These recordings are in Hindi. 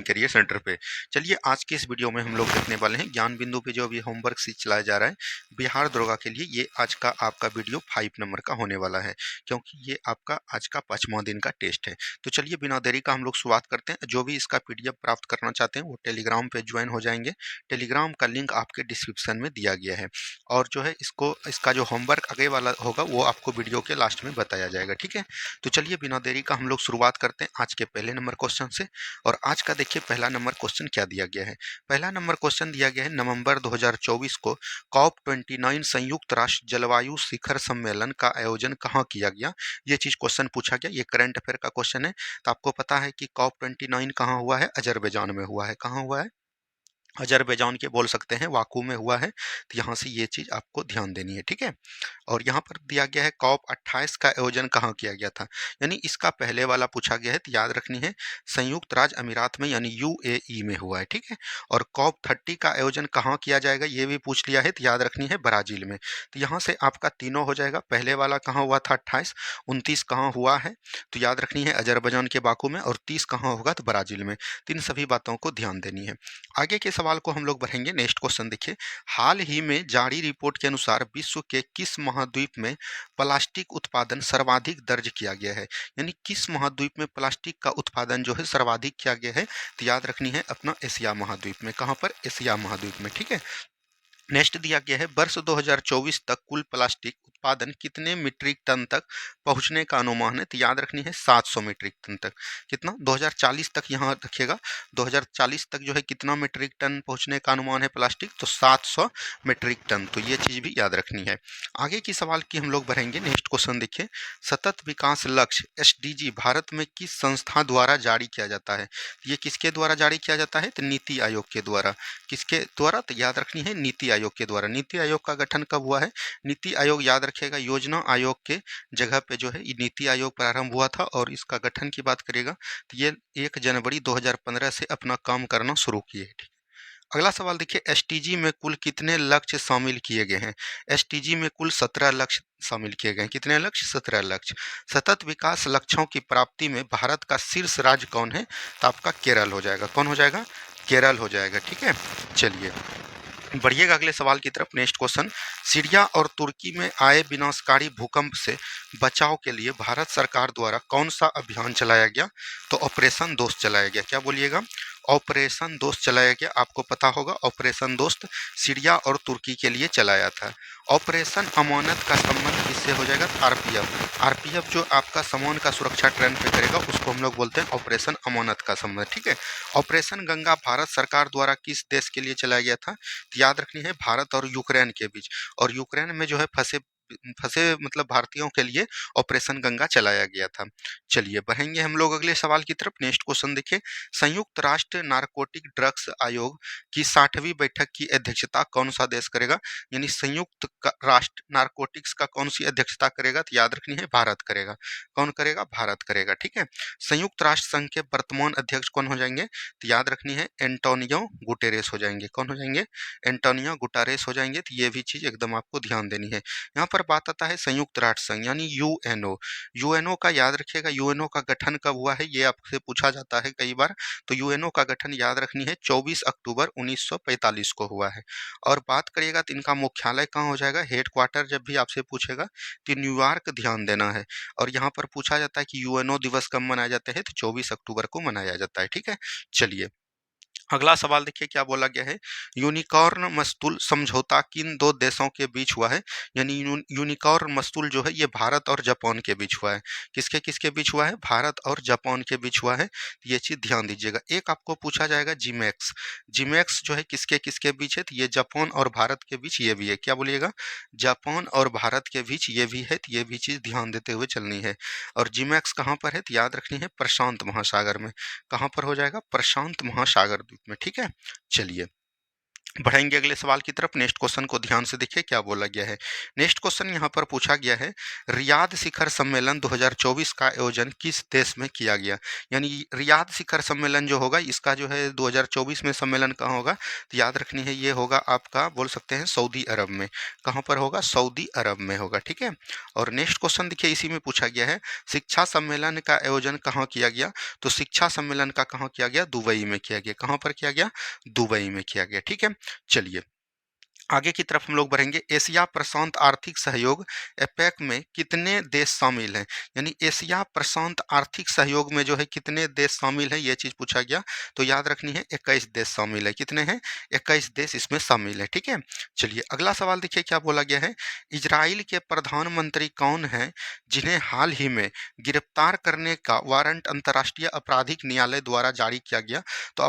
करिए सेंटर पे। चलिए आज के इस वीडियो में हम लोग देखने वाले हैं ज्ञान बिंदु पे जो अभी होमवर्क सीट चलाया जा रहा है बिहार दरोगा के लिए। ये आज का आपका वीडियो 5 नंबर का होने वाला है, क्योंकि ये आपका आज का 5वां दिन का टेस्ट है। तो चलिए बिना देरी का हम लोग शुरुआत करते हैं। जो भी इसका पीडीएफ प्राप्त करना चाहते हैं वो टेलीग्राम पे ज्वाइन हो जाएंगे। टेलीग्राम का लिंक आपके डिस्क्रिप्शन में दिया गया है, और जो है इसका जो होमवर्क आगे वाला होगा वो आपको वीडियो के लास्ट में बताया जाएगा। ठीक है, तो चलिए बिना देरी का हम लोग शुरुआत करते हैं आज के पहले नंबर क्वेश्चन से। और आज का देखिए पहला नंबर क्वेश्चन क्या दिया गया है। पहला नंबर क्वेश्चन दिया गया है नवंबर 2024 को कॉप 29 संयुक्त राष्ट्र जलवायु शिखर सम्मेलन का आयोजन कहाँ किया गया। ये चीज क्वेश्चन पूछा गया, ये करंट अफेयर का क्वेश्चन है। तो आपको पता है कि कॉप 29 कहाँ हुआ है, अजरबैजान में हुआ है। कहाँ हुआ है, अजरबैजान के बोल सकते हैं, वाकू में हुआ है। तो यहाँ से ये चीज आपको ध्यान देनी है। ठीक है, और यहाँ पर दिया गया है कॉप 28 का आयोजन कहाँ किया गया था, यानी इसका पहले वाला पूछा गया है तो याद रखनी है संयुक्त राज्य अमीरात में यानी यूएई में हुआ है। ठीक है, और कॉप 30 का आयोजन कहाँ किया जाएगा ये भी पूछ लिया है, तो याद रखनी है ब्राजील में। तो यहाँ से आपका तीनों हो जाएगा। पहले वाला कहाँ हुआ था 28, 29 कहाँ हुआ है तो याद रखनी है अजरबैजान के बाकू में, और 30 कहाँ होगा तो ब्राजील में। तो इन सभी बातों को ध्यान देनी है। आगे के सवाल को हम लोग बढ़ेंगे। नेक्स्ट क्वेश्चन देखिए, हाल ही में जारी रिपोर्ट के अनुसार विश्व के किस महाद्वीप में प्लास्टिक उत्पादन सर्वाधिक दर्ज किया गया है, यानी किस महाद्वीप में प्लास्टिक का उत्पादन जो है सर्वाधिक किया गया है। तो याद रखनी है अपना एशिया महाद्वीप में। कहां पर, एशिया महाद्वीप में। ठीक है, नेक्स्ट दिया गया है वर्ष 2024 तक कुल प्लास्टिक उत्पादन कितने मीट्रिक टन तक पहुंचने का अनुमान है। तो याद रखनी है 700 मीट्रिक टन तक। कितना, 2040 तक यहाँ रखिएगा। 2040 तक जो है कितना मीट्रिक टन पहुंचने का अनुमान है प्लास्टिक, तो 700 मीट्रिक टन। तो ये चीज भी याद रखनी है। आगे की सवाल की हम लोग बढ़ेंगे। नेक्स्ट क्वेश्चन देखिए, सतत विकास लक्ष्य एसडीजी भारत में किस संस्था द्वारा जारी किया जाता है। ये किसके द्वारा जारी किया जाता है, तो नीति आयोग के द्वारा। किसके द्वारा, तो याद रखनी है नीति आयोग के द्वारा। नीति आयोग का गठन कब हुआ है, नीति आयोग याद रखिएगा योजना आयोग के जगह पे जो है ये नीति आयोग प्रारंभ हुआ था। और इसका गठन की बात करेगा तो ये 1 जनवरी 2015 से अपना काम करना शुरू किए। ठीक, अगला सवाल देखिए, एसटीजी में कुल कितने लक्ष्य शामिल किए गए हैं। एसटीजी में कुल 17 लक्ष्य शामिल किए गए हैं। कितने लक्ष्य, 17 लक्ष्य। सतत विकास लक्ष्यों की प्राप्ति में भारत का शीर्ष राज्य कौन है, तो आपका केरल हो जाएगा। कौन हो जाएगा, केरल हो जाएगा। ठीक है, चलिए बढ़िएगा अगले सवाल की तरफ। नेक्स्ट क्वेश्चन, सीरिया और तुर्की में आए विनाशकारी भूकंप से बचाव के लिए भारत सरकार द्वारा कौन सा अभियान चलाया गया, तो ऑपरेशन दोस्त चलाया गया। क्या बोलिएगा, ऑपरेशन दोस्त चलाया गया। आपको पता होगा ऑपरेशन दोस्त सीरिया और तुर्की के लिए चलाया था। ऑपरेशन अमानत का संबंध किससे हो जाएगा, आरपीएफ। आरपीएफ जो आपका सामान का सुरक्षा ट्रेन पे करेगा उसको हम लोग बोलते हैं ऑपरेशन अमानत का संबंध। ठीक है, ऑपरेशन गंगा भारत सरकार द्वारा किस देश के लिए चलाया गया था, याद रखनी है भारत और यूक्रेन के बीच। और यूक्रेन में जो है फंसे फंसे मतलब भारतीयों के लिए ऑपरेशन गंगा चलाया गया था। चलिए बढ़ेंगे हम लोग अगले सवाल की तरफ। नेक्स्ट क्वेश्चन देखिए, संयुक्त राष्ट्र नारकोटिक ड्रग्स आयोग की 60वीं बैठक की अध्यक्षता कौन सा देश करेगा, यानी राष्ट्र नारकोटिक्स का कौन सी अध्यक्षता करेगा, तो याद रखनी है भारत करेगा। कौन करेगा, भारत करेगा। ठीक है, संयुक्त राष्ट्र संघ के वर्तमान अध्यक्ष कौन हो जाएंगे, तो याद रखनी है एंटोनियो गुटेरेस हो जाएंगे। कौन हो जाएंगे, एंटोनियो गुटारेस हो जाएंगे। तो ये भी चीज एकदम आपको ध्यान देनी है। यहाँ पर बात आता है संयुक्त राष्ट्र संघ यानी यूएनओ। यूएनओ का याद रखिएगा, यूएनओ का गठन कब हुआ है ये आपसे पूछा जाता है कई बार। तो यूएनओ का गठन याद रखनी है 24 अक्टूबर 1945 को हुआ है। और बात करिएगा तो इनका मुख्यालय कहाँ हो जाएगा, हेडक्वार्टर जब भी आपसे पूछेगा तो न्यूयॉर्क ध्यान देना है। और यहाँ पर पूछा जाता है कि यूएनओ दिवस कब मनाया जाता है, तो 24 अक्टूबर को मनाया जाता है। ठीक है, चलिए अगला सवाल देखिए क्या बोला गया है, यूनिकॉर्न मस्तूल समझौता किन दो देशों के बीच हुआ है, यानी यूनिकॉर्न मस्तूल जो है ये भारत और जापान के बीच हुआ है। किसके किसके बीच हुआ है, भारत और जापान के बीच हुआ है। ये चीज ध्यान दीजिएगा। एक आपको पूछा जाएगा जिमैक्स। जिमैक्स जो है किसके किसके बीच है, तो ये जापान और भारत के बीच ये भी है। क्या बोलिएगा, जापान और भारत के बीच ये भी है। तो ये भी चीज ध्यान देते हुए चलनी है। और जिमैक्स कहाँ पर है, तो याद रखनी है प्रशांत महासागर में। कहाँ पर हो जाएगा, प्रशांत महासागर द्वीप में। ठीक है, चलिए बढ़ेंगे अगले सवाल की तरफ। नेक्स्ट क्वेश्चन को ध्यान से देखिए क्या बोला गया है। नेक्स्ट क्वेश्चन यहाँ पर पूछा गया है, रियाद शिखर सम्मेलन 2024 का आयोजन किस देश में किया गया। यानी रियाद शिखर सम्मेलन जो होगा इसका जो है 2024 में सम्मेलन कहाँ होगा, तो याद रखनी है ये होगा आपका बोल सकते हैं सऊदी अरब में। कहाँ पर होगा, सऊदी अरब में होगा, ठीक है। और नेक्स्ट क्वेश्चन देखिए इसी में पूछा गया है, शिक्षा सम्मेलन का आयोजन कहाँ किया गया, तो शिक्षा सम्मेलन का कहाँ किया गया, दुबई में किया गया। कहाँ पर किया गया, दुबई में किया गया, ठीक है। चलिए आगे की तरफ हम लोग बढ़ेंगे। एशिया प्रशांत आर्थिक सहयोग एपेक में कितने देश शामिल हैं। यानी एशिया प्रशांत आर्थिक सहयोग में जो है कितने देश शामिल हैं, ये चीज पूछा गया। तो याद रखनी है 21 देश शामिल है। कितने हैं, 21 देश इसमें शामिल है, ठीक है। चलिए अगला सवाल देखिए क्या बोला गया है। इजराइल के प्रधानमंत्री कौन हैं जिन्हें हाल ही में गिरफ्तार करने का वारंट अंतर्राष्ट्रीय आपराधिक न्यायालय द्वारा जारी किया गया। तो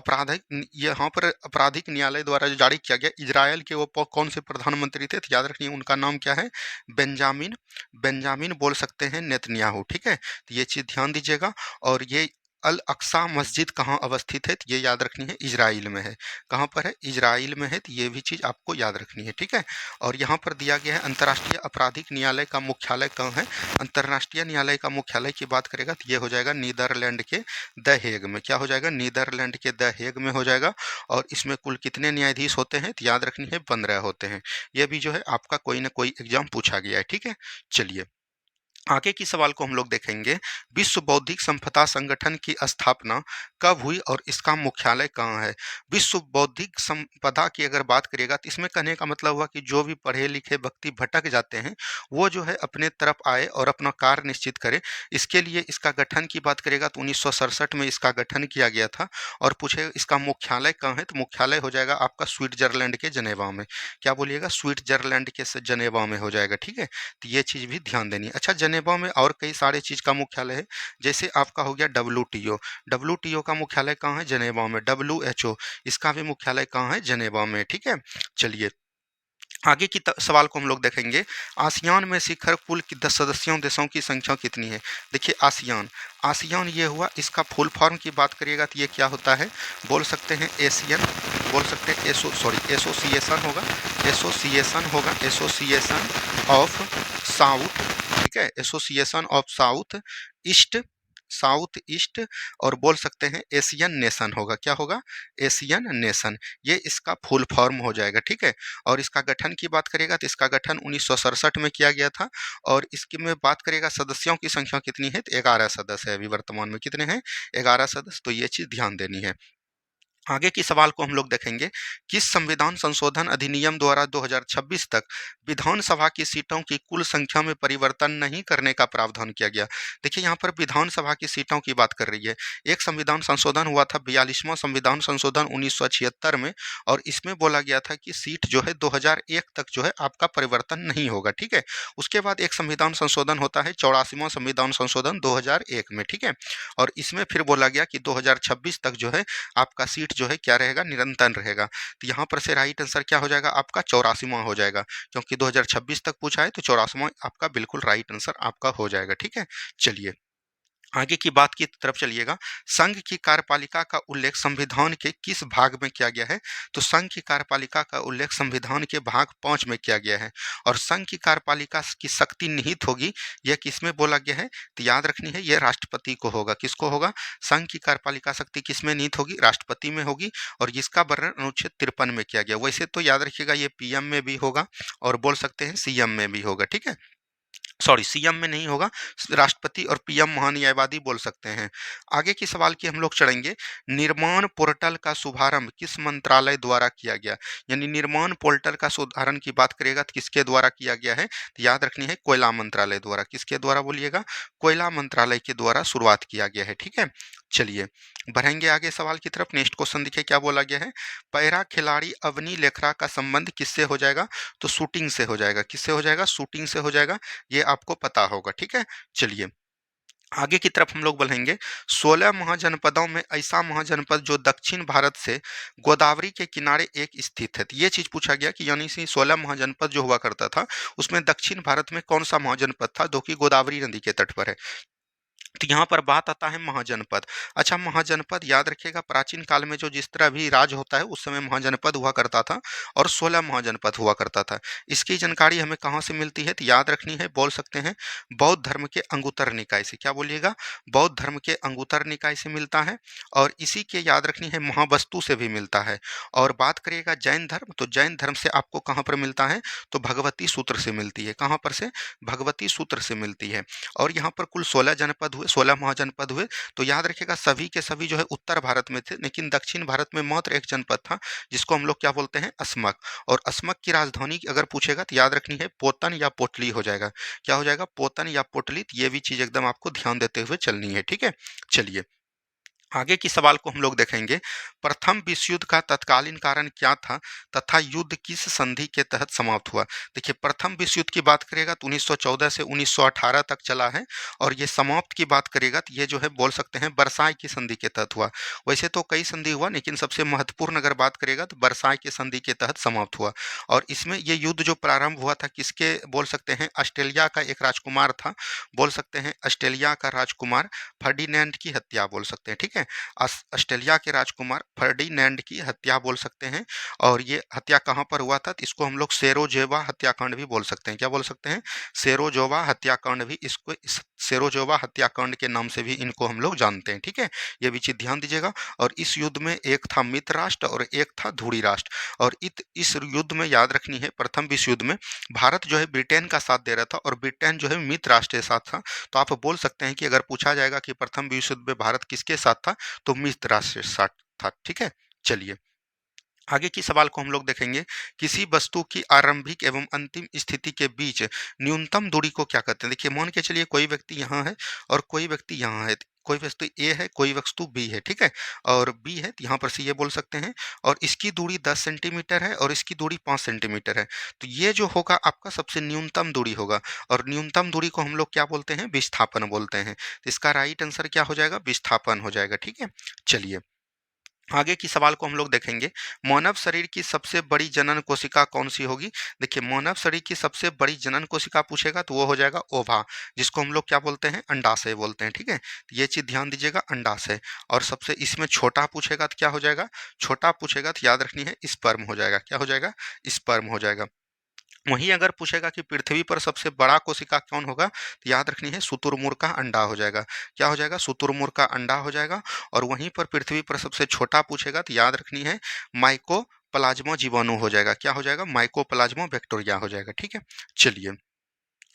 यहाँ पर आपराधिक न्यायालय द्वारा जो जारी किया गया, इजराइल के वो कौन से प्रधानमंत्री थे, तो याद रखिए उनका नाम क्या है, बेंजामिन बेंजामिन बोल सकते हैं नेतन्याहू, ठीक है। तो ये चीज ध्यान दीजिएगा। और ये अल अक्सा मस्जिद कहाँ अवस्थित है, तो ये याद रखनी है इजराइल में है। कहाँ पर है, इजराइल में है। तो ये भी चीज आपको याद रखनी है, ठीक है। और यहाँ पर दिया गया है अंतर्राष्ट्रीय आपराधिक न्यायालय का मुख्यालय कहाँ है। अंतर्राष्ट्रीय न्यायालय का मुख्यालय की बात करेगा तो ये हो जाएगा नीदरलैंड के द हेग में। क्या हो जाएगा, नीदरलैंड के द हेग में हो जाएगा। और इसमें कुल कितने न्यायाधीश होते हैं, तो याद रखनी है 15 होते हैं। यह भी जो है आपका कोई ना कोई एग्जाम पूछा गया है, ठीक है। चलिए आगे की सवाल को हम लोग देखेंगे। विश्व बौद्धिक संपदा संगठन की स्थापना कब हुई और इसका मुख्यालय कहाँ है। विश्व बौद्धिक संपदा की अगर बात करिएगा तो इसमें कहने का मतलब हुआ कि जो भी पढ़े लिखे व्यक्ति भटक जाते हैं वो जो है अपने तरफ आए और अपना कार्य निश्चित करे। इसके लिए इसका गठन की बात करेगा तो 1967 में इसका गठन किया गया था। और पूछे इसका मुख्यालय कहाँ है, तो मुख्यालय हो जाएगा आपका स्विट्जरलैंड के जनेवा में। क्या बोलिएगा, स्विट्जरलैंड के जनेवा में हो जाएगा, ठीक है। तो ये चीज भी ध्यान देनी है। अच्छा, जनेवा में और कई सारे चीज का मुख्यालय है। जैसे आपका हो गया WTO। WTO का मुख्यालय कहाँ है, जनेवा में। WHO इसका भी मुख्यालय कहाँ है, जनेवा में, ठीक है। चलिए आगे की सवाल को हम लोग देखेंगे। आसियान में शिखर कुल 10 सदस्यों देशों की संख्या कितनी है। देखिए आसियान, आसियान ये हुआ, इसका फुल फॉर्म की बात करिएगा तो ये क्या होता है, बोल सकते हैं एशियन, बोल सकते हैं एसोसिएशन होगा, एसोसिएशन ऑफ साउथ, ठीक है, एसोसिएशन ऑफ साउथ ईस्ट। और बोल सकते हैं एशियन नेशन होगा। क्या होगा, एशियन नेशन, ये इसका फुल फॉर्म हो जाएगा, ठीक है। और इसका गठन की बात करेगा तो इसका गठन 1967 में किया गया था। और इसकी में बात करेगा सदस्यों की संख्या कितनी है, तो 11 सदस्य है अभी वर्तमान में। कितने हैं, 11 सदस्य। तो ये चीज ध्यान देनी है। आगे की सवाल को हम लोग देखेंगे। किस संविधान संशोधन अधिनियम द्वारा 2026 तक विधानसभा की सीटों की कुल संख्या में परिवर्तन नहीं करने का प्रावधान किया गया। देखिए यहाँ पर विधानसभा की सीटों की बात कर रही है। एक संविधान संशोधन हुआ था 42वां संविधान संशोधन 1976 में। और इसमें बोला गया था कि सीट जो है 2001 तक जो है आपका परिवर्तन नहीं होगा, ठीक है। उसके बाद एक संविधान संशोधन होता है 84वां संविधान संशोधन 2001 में, ठीक है। और इसमें फिर बोला गया कि 2026 तक जो है आपका सीट जो है क्या रहेगा, निरंतर रहेगा। तो यहाँ पर से राइट आंसर क्या हो जाएगा आपका, 84वां हो जाएगा। क्योंकि 2026 तक पूछा है तो 84वां आपका बिल्कुल राइट आंसर आपका हो जाएगा, ठीक है। चलिए आगे की बात की तरफ चलिएगा। संघ की कार्यपालिका का उल्लेख संविधान के किस भाग में किया गया है, तो संघ की कार्यपालिका का उल्लेख संविधान के भाग 5 में किया गया है। और संघ की कार्यपालिका की शक्ति निहित होगी, यह किसमें बोला गया है, तो याद रखनी है यह राष्ट्रपति को होगा। किसको होगा, संघ की कार्यपालिका शक्ति किसमें निहित होगी, राष्ट्रपति में होगी। और जिसका वर्णन अनुच्छेद 53 में किया गया। वैसे तो याद रखिएगा ये PM में भी होगा और बोल सकते हैं CM में भी होगा, ठीक है। सॉरी, CM में नहीं होगा, राष्ट्रपति और PM महान्यायवादी बोल सकते हैं। आगे की सवाल की हम लोग चढ़ेंगे। निर्माण पोर्टल का शुभारंभ किस मंत्रालय द्वारा किया गया। यानी निर्माण पोर्टल का शुभारंभ की बात करेगा तो किसके द्वारा किया गया है, तो याद रखनी है कोयला मंत्रालय द्वारा। किसके द्वारा बोलिएगा, कोयला मंत्रालय के द्वारा शुरुआत किया गया है, ठीक है। चलिए बढ़ेंगे आगे सवाल की तरफ। नेक्स्ट क्वेश्चन देखिए क्या बोला गया है। पैरा खिलाड़ी अवनी लेखरा का संबंध किससे हो जाएगा, तो शूटिंग से हो जाएगा। किससे हो जाएगा, शूटिंग से हो जाएगा। ये आपको पता होगा, ठीक है। चलिए आगे की तरफ हम लोग बढ़ेंगे। 16 महाजनपदों में ऐसा महाजनपद जो दक्षिण भारत से गोदावरी के किनारे एक स्थित है। तो ये चीज पूछा गया कि यानी कि 16 महाजनपद जो हुआ करता था उसमें दक्षिण भारत में कौन सा महाजनपद था जो कि गोदावरी नदी के तट पर है। तो यहाँ पर बात आता है महाजनपद। अच्छा, महाजनपद याद रखिएगा, प्राचीन काल में जो जिस तरह भी राज होता है उस समय महाजनपद हुआ करता था और 16 महाजनपद हुआ करता था। इसकी जानकारी हमें कहाँ से मिलती है, तो याद रखनी है, बोल सकते हैं बौद्ध धर्म के अंगुत्तर निकाय से। क्या बोलिएगा, बौद्ध धर्म के अंगुत्तर निकाय से मिलता है। और इसी के याद रखनी है महावस्तु से भी मिलता है। और बात करिएगा जैन धर्म, तो जैन धर्म से आपको कहाँ पर मिलता है, तो भगवती सूत्र से मिलती है। कहाँ पर से, भगवती सूत्र से मिलती है। और यहाँ पर कुल 16 जनपद हुए, 16 महाजनपद हुए। तो याद रखिएगा सभी के सभी जो है उत्तर भारत में थे, लेकिन दक्षिण भारत में मात्र एक जनपद था जिसको हम लोग क्या बोलते हैं, अस्मक। और अस्मक की राजधानी अगर पूछेगा तो याद रखनी है पोतन या पोटली हो जाएगा। क्या हो जाएगा, पोतन या पोटली। तो ये भी चीज एकदम आपको ध्यान देते हुए चलनी है, ठीक है। चलिए आगे की सवाल को हम लोग देखेंगे। प्रथम विश्व युद्ध का तत्कालीन कारण क्या था तथा युद्ध किस संधि के तहत समाप्त हुआ। देखिए, प्रथम विश्व युद्ध की बात करेगा तो 1914 से 1918 तक चला है। और ये समाप्त की बात करेगा तो ये जो है बोल सकते हैं बरसाई की संधि के तहत हुआ। वैसे तो कई संधि हुआ, लेकिन सबसे महत्वपूर्ण अगर बात करेगा तो बरसाई की संधि के तहत समाप्त हुआ। और इसमें ये युद्ध जो प्रारंभ हुआ था किसके, बोल सकते हैं ऑस्ट्रेलिया का एक राजकुमार था, बोल सकते हैं ऑस्ट्रेलिया का राजकुमार फर्डिनेंड की हत्या बोल सकते हैं, ठीक है। ऑस्ट्रेलिया के राजकुमार फर्डिनेंड की हत्या बोल सकते हैं। और ये हत्या कहाँ पर हुआ था, तो इसको हम लोग सेरोजेवा हत्याकांड भी बोल सकते हैं। क्या बोल सकते हैं, सेरोजोवा हत्याकांड भी, इसको सेरोजोवा हत्याकांड के नाम से भी इनको हम लोग जानते हैं, ठीक है। ये भी चीज ध्यान दीजिएगा। और इस युद्ध में एक था मित्र राष्ट्र और एक था धुरी राष्ट्र। और इस युद्ध में याद रखनी है प्रथम विश्व युद्ध में भारत जो है ब्रिटेन का साथ दे रहा था और ब्रिटेन जो है मित्र राष्ट्र के साथ था। तो आप बोल सकते हैं कि अगर पूछा जाएगा कि प्रथम विश्व युद्ध में भारत किसके साथ था, तो मित्र राष्ट्र के साथ था, ठीक है। चलिए आगे की सवाल को हम लोग देखेंगे। किसी वस्तु की आरंभिक एवं अंतिम स्थिति के बीच न्यूनतम दूरी को क्या कहते हैं। देखिए मान के चलिए कोई व्यक्ति यहाँ है और कोई व्यक्ति यहाँ है, कोई वस्तु ए है, कोई वस्तु बी है, ठीक है। और बी है तो यहाँ पर से ये बोल सकते हैं, और इसकी दूरी 10 सेंटीमीटर है और इसकी दूरी 5 सेंटीमीटर है। तो ये जो होगा आपका सबसे न्यूनतम दूरी होगा। और न्यूनतम दूरी को हम लोग क्या बोलते हैं, विस्थापन बोलते हैं। तो इसका राइट आंसर क्या हो जाएगा, विस्थापन हो जाएगा, ठीक है। चलिए आगे की सवाल को हम लोग देखेंगे। मानव शरीर की सबसे बड़ी जनन कोशिका कौन सी होगी। देखिए मानव शरीर की सबसे बड़ी जनन कोशिका पूछेगा तो वो हो जाएगा ओवा, जिसको हम लोग क्या बोलते हैं, अंडाशय बोलते हैं, ठीक है। तो ये चीज ध्यान दीजिएगा, अंडाशय। और सबसे इसमें छोटा पूछेगा तो क्या हो जाएगा, छोटा पूछेगा तो याद रखनी है स्पर्म हो जाएगा। क्या हो जाएगा, स्पर्म हो जाएगा। वहीं अगर पूछेगा कि पृथ्वी पर सबसे बड़ा कोशिका कौन होगा, तो याद रखनी है शुतुरमुर्ग का अंडा हो जाएगा। क्या हो जाएगा, शुतुरमुर्ग का अंडा हो जाएगा। और वहीं पर पृथ्वी पर सबसे छोटा पूछेगा तो याद रखनी है माइको प्लाज्मा जीवाणु हो जाएगा। क्या हो जाएगा, माइको प्लाज्मा बैक्टीरिया हो जाएगा, ठीक है। चलिए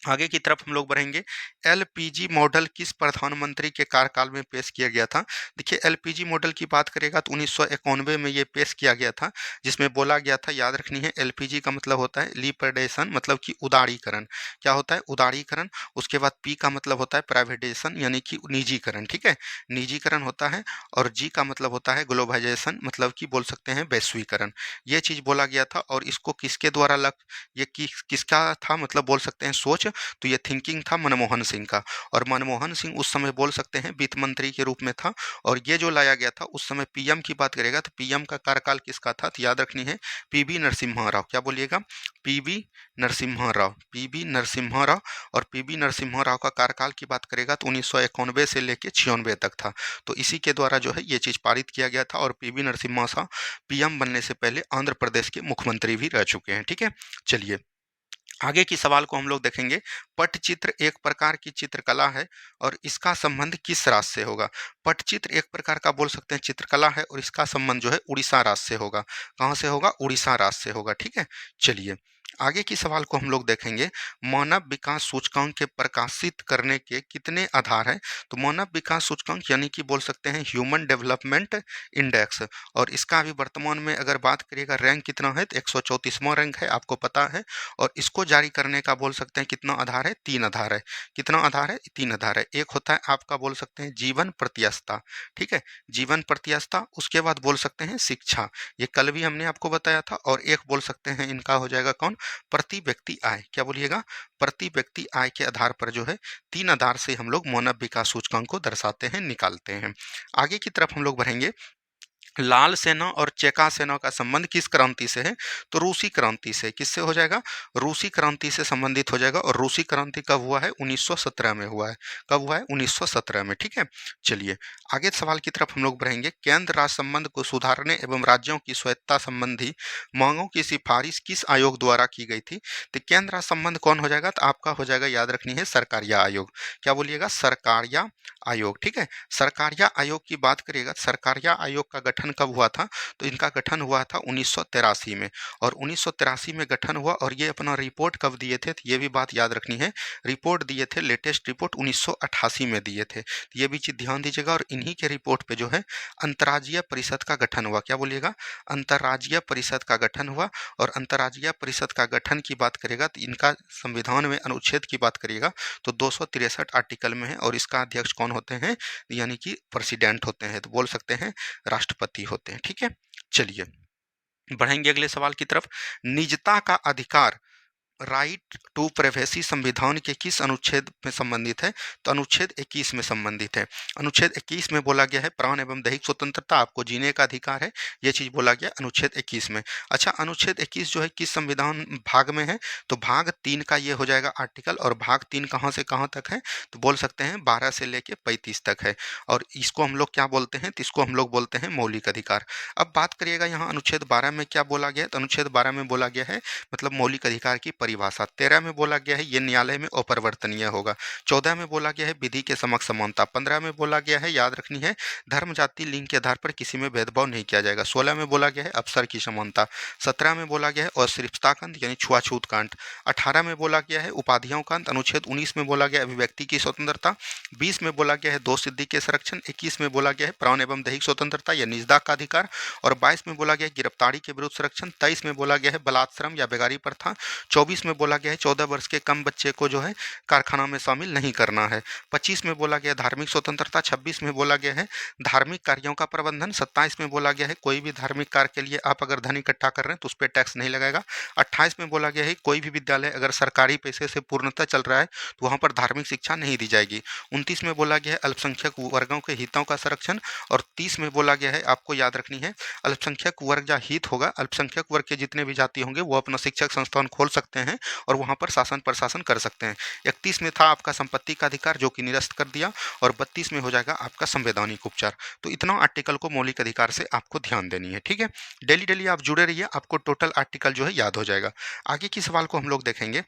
आगे की तरफ हम लोग बढ़ेंगे। एलपीजी मॉडल किस प्रधानमंत्री के कार्यकाल में पेश किया गया था। देखिए एलपीजी मॉडल की बात करेगा तो 1991 में ये पेश किया गया था, जिसमें बोला गया था, याद रखनी है एलपीजी का मतलब होता है लिबरेशन, मतलब कि उदारीकरण। क्या होता है, उदारीकरण। उसके बाद पी का मतलब होता है प्राइवेटाइजेशन, यानी कि निजीकरण, ठीक है, निजीकरण होता है। और जी का मतलब होता है ग्लोबलाइजेशन, मतलब कि बोल सकते हैं वैश्वीकरण। ये चीज बोला गया था। और इसको किसके द्वारा ये किसका था, मतलब बोल सकते हैं सोच। तो ये थिंकिंग था मनमोहन सिंह का। और मनमोहन सिंह उस समय बोल सकते हैं वित्त मंत्री के रूप में था। और ये जो लाया गया था उस समय पीएम की बात करेगा तो पीएम का कार्यकाल किसका था, तो याद रखनी है पीवी नरसिम्हा राव। क्या बोलिएगा, पीवी नरसिम्हा राव, पीवी नरसिम्हा राव। और पीवी नरसिम्हा राव का कार्यकाल की बात करेगा तो 1991 से लेकर 96 तक था। तो इसी के द्वारा जो है ये चीज पारित किया गया था। और पीवी नरसिम्हा राव पीएम बनने से पहले आंध्र प्रदेश के मुख्यमंत्री भी रह चुके हैं, ठीक है। चलिए आगे की सवाल को हम लोग देखेंगे। पटचित्र एक प्रकार की चित्रकला है और इसका संबंध किस राज्य से होगा। पटचित्र एक प्रकार का बोल सकते हैं चित्रकला है और इसका संबंध जो है उड़ीसा राज्य से होगा। कहाँ से होगा, उड़ीसा राज्य से होगा, ठीक है। चलिए आगे की सवाल को हम लोग देखेंगे। मानव विकास सूचकांक के प्रकाशित करने के कितने आधार हैं। तो मानव विकास सूचकांक यानी कि बोल सकते हैं ह्यूमन डेवलपमेंट इंडेक्स। और इसका अभी वर्तमान में अगर बात करिएगा रैंक कितना है, तो 134वां रैंक है, आपको पता है। और इसको जारी करने का बोल सकते हैं कितना आधार है, 3 आधार है। कितना आधार है, 3 आधार है। एक होता है आपका बोल सकते हैं जीवन प्रत्याशा, ठीक है, जीवन प्रत्याशा। उसके बाद बोल सकते हैं शिक्षा, ये कल भी हमने आपको बताया था। और एक बोल सकते हैं इनका हो जाएगा कौन, प्रति व्यक्ति आय। क्या बोलिएगा, प्रति व्यक्ति आय के आधार पर जो है 3 आधार से हम लोग मानव विकास सूचकांक को दर्शाते हैं, निकालते हैं। आगे की तरफ हम लोग बढ़ेंगे। लाल सेना और चेका सेना का संबंध किस क्रांति से है? तो रूसी क्रांति से। किससे हो जाएगा? रूसी क्रांति से संबंधित हो जाएगा। और रूसी क्रांति कब हुआ है? 1917 में हुआ है। कब हुआ है? 1917 में। ठीक है, चलिए आगे सवाल की तरफ हम लोग बढ़ेंगे। केंद्र राज्य संबंध को सुधारने एवं राज्यों की स्वायत्तता संबंधी मांगों की सिफारिश किस आयोग द्वारा की गई थी? तो केंद्र राज्य संबंध कौन हो जाएगा? तो आपका हो जाएगा, याद रखनी है, सरकारिया आयोग। क्या बोलिएगा? सरकारिया आयोग। ठीक है, सरकारिया आयोग की बात करिएगा। सरकारिया आयोग का गठन कब हुआ था? तो इनका गठन हुआ था 1983 में। और 1983 में गठन हुआ और ये अपना रिपोर्ट कब दिए थे? तो ये भी बात याद रखनी है, रिपोर्ट दिए थे, लेटेस्ट रिपोर्ट 1988 में दिए थे। तो ये भी चीज ध्यान दीजिएगा। और इन्हीं के रिपोर्ट पे जो है अंतर्राज्यीय परिषद का गठन हुआ। क्या बोलिएगा? अंतर्राज्यीय परिषद का गठन हुआ। और अंतर्राज्यीय परिषद का गठन की बात करेगा तो इनका संविधान में अनुच्छेद की बात करिएगा तो 263 आर्टिकल में है। और इसका अध्यक्ष कौन होते हैं? यानी कि प्रेसिडेंट होते हैं, तो बोल सकते हैं राष्ट्रपति होते हैं। ठीक है, चलिए बढ़ेंगे अगले सवाल की तरफ। निजता का अधिकार, राइट टू प्राइवेसी, संविधान के किस अनुच्छेद में संबंधित है? तो अनुच्छेद 21 में संबंधित है। अनुच्छेद 21 में बोला गया है प्राण एवं दैहिक स्वतंत्रता, आपको जीने का अधिकार है, ये चीज बोला गया अनुच्छेद 21 में। अच्छा, अनुच्छेद 21 जो है किस संविधान भाग में है? तो भाग 3 का ये हो जाएगा आर्टिकल। और भाग 3 कहाँ से कहाँ तक है? तो बोल सकते हैं 12 से लेके 35 तक है। और इसको हम लोग क्या बोलते हैं? तो इसको हम लोग बोलते हैं मौलिक अधिकार। अब बात करिएगा यहाँ अनुच्छेद 12 में क्या बोला गया है? तो अनुच्छेद 12 में बोला गया है मतलब मौलिक अधिकार की परिभाषा। 13 में बोला गया है ये न्यायालय में अपरिवर्तनीय होगा। 14 में बोला गया है विधि के समक्ष समानता। 15 में बोला गया है, याद रखनी है, धर्म जाति लिंग के आधार पर किसी में भेदभाव नहीं किया जाएगा। 16 में बोला गया है अवसर की समानता। 17 में बोला गया है अस्पृश्यता कांड यानी छुआछूत कांड। 18 में बोला गया है उपाधियों कांड। अनुच्छेद 19 में बोला गया अभिव्यक्ति की स्वतंत्रता। 20 में बोला गया है दोष सिद्धि के संरक्षण। 21 में बोला गया है प्राण एवं दैहिक स्वतंत्रता या निजता का अधिकार। और 22 में बोला गया है गिरफ्तारी के विरुद्ध संरक्षण। 23 में बोला गया है बलात्श्रम या बेगारी प्रथा। 24 में बोला गया है 14 वर्ष के कम बच्चे को जो है कारखाना में शामिल नहीं करना है। 25 में बोला गया है धार्मिक स्वतंत्रता। 26 में बोला गया है धार्मिक कार्यों का प्रबंधन। 27 में बोला गया है कोई भी धार्मिक कार्य के लिए आप अगर धन इकट्ठा कर रहे हैं तो उस पर टैक्स नहीं लगाएगा। 28 में बोला गया है कोई भी विद्यालय अगर सरकारी पैसे से पूर्णतः चल रहा है तो वहां पर धार्मिक शिक्षा नहीं दी जाएगी। 29 में बोला गया है अल्पसंख्यक वर्गों के हितों का संरक्षण। और 30 में बोला गया है, आपको याद रखनी है, अल्पसंख्यक वर्ग या हित होगा, अल्पसंख्यक वर्ग के जितने भी जाति होंगे वो अपना शिक्षक संस्थान खोल सकते हैं और वहां पर शासन प्रशासन कर सकते हैं। 31 में था आपका संपत्ति का अधिकार जो कि निरस्त कर दिया। और 32 में हो जाएगा आपका संवैधानिक उपचार। तो इतना आर्टिकल को मौलिक अधिकार से आपको ध्यान देनी है। ठीक है, डेली डेली आप जुड़े रहिए, आपको टोटल आर्टिकल जो है याद हो जाएगा। आगे की सवाल को हम लोग देखेंगे।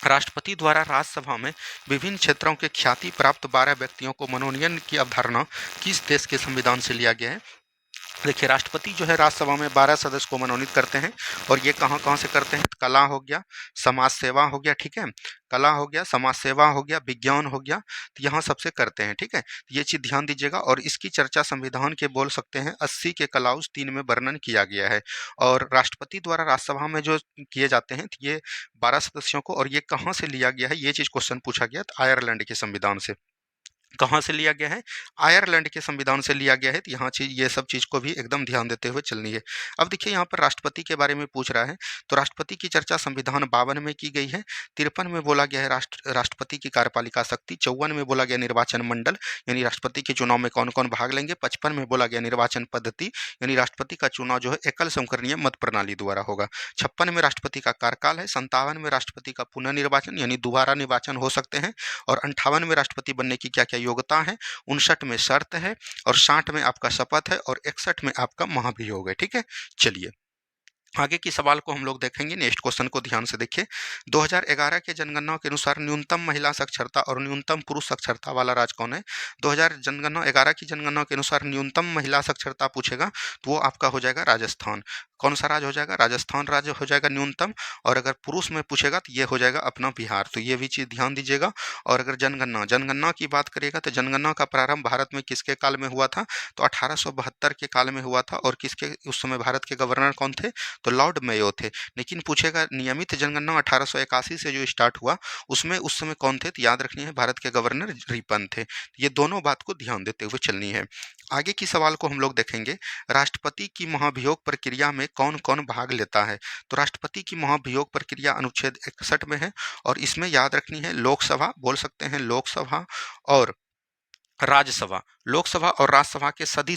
राष्ट्रपति द्वारा राज्यसभा में विभिन्न क्षेत्रों के ख्याति प्राप्त 12 व्यक्तियों को मनोनयन की अवधारणा किस देश के संविधान से लिया गया है? देखिए, राष्ट्रपति जो है राज्यसभा में 12 सदस्य को मनोनीत करते हैं। और ये कहाँ कहाँ से करते हैं? कला हो गया, समाज सेवा हो गया, ठीक है, कला हो गया, समाज सेवा हो गया, विज्ञान हो गया, तो यहाँ सबसे करते हैं। ठीक है, ये चीज ध्यान दीजिएगा। और इसकी चर्चा संविधान के बोल सकते हैं 80 के क्लाउज 3 में वर्णन किया गया है। और राष्ट्रपति द्वारा राज्यसभा में जो किए जाते हैं तो ये 12 सदस्यों को, और ये कहाँ से लिया गया है, ये चीज क्वेश्चन पूछा गया तो आयरलैंड के संविधान से। कहाँ से लिया गया है? आयरलैंड के संविधान से लिया गया है। तो यहाँ चीज, ये सब चीज को भी एकदम ध्यान देते हुए चलनी है। अब देखिए यहाँ पर राष्ट्रपति के बारे में पूछ रहा है, तो राष्ट्रपति की चर्चा संविधान 52 में की गई है। 53 में बोला गया है राष्ट्रपति की कार्यपालिका शक्ति। 54 में बोला गया निर्वाचन मंडल यानी राष्ट्रपति के चुनाव में कौन कौन भाग लेंगे। 55 में बोला गया निर्वाचन पद्धति यानी राष्ट्रपति का चुनाव जो है एकल संकरणीय मत प्रणाली द्वारा होगा। 56 में राष्ट्रपति का कार्यकाल है। 57 में राष्ट्रपति का पुनर्निर्वाचन यानी दोबारा निर्वाचन हो सकते हैं। और 58 में राष्ट्रपति बनने की क्या क्या योग्यता है। 59 में शर्त है। और 60 में आपका शपथ है। और 61 में आपका महाभियोग है। ठीक है, चलिए आगे की सवाल को हम लोग देखेंगे। नेक्स्ट क्वेश्चन को ध्यान से देखिए। 2011 के जनगणना के अनुसार न्यूनतम महिला साक्षरता और न्यूनतम पुरुष साक्षरता वाला राज्य कौन है? 2011 की जनगणना के अनुसार न्यूनतम महिला साक्षरता पूछेगा तो वो आपका हो जाएगा राजस्थान। कौन सा राज्य हो जाएगा? राजस्थान राज्य हो जाएगा न्यूनतम। और अगर पुरुष में पूछेगा तो ये हो जाएगा अपना बिहार। तो ये भी चीज ध्यान दीजिएगा। और अगर जनगणना की बात करिएगा तो जनगणना का प्रारंभ भारत में किसके काल में हुआ था? तो 1872 के काल में हुआ था। और किसके, उस समय भारत के गवर्नर कौन थे? तो लॉर्ड मेयो थे। लेकिन पूछेगा नियमित जनगणना 1881 से जो स्टार्ट हुआ उसमें उस समय कौन थे? तो याद रखनी है भारत के गवर्नर रिपन थे। ये दोनों बात को ध्यान देते हुए चलनी है। आगे की सवाल को हम लोग देखेंगे। राष्ट्रपति की महाभियोग प्रक्रिया में कौन कौन भाग लेता है? तो राष्ट्रपति की महाभियोग प्रक्रिया अनुच्छेद 61 में है। और इसमें याद रखनी है लोकसभा, बोल सकते हैं लोकसभा और राज्यसभा। लोकसभा और राज्यसभा के सभी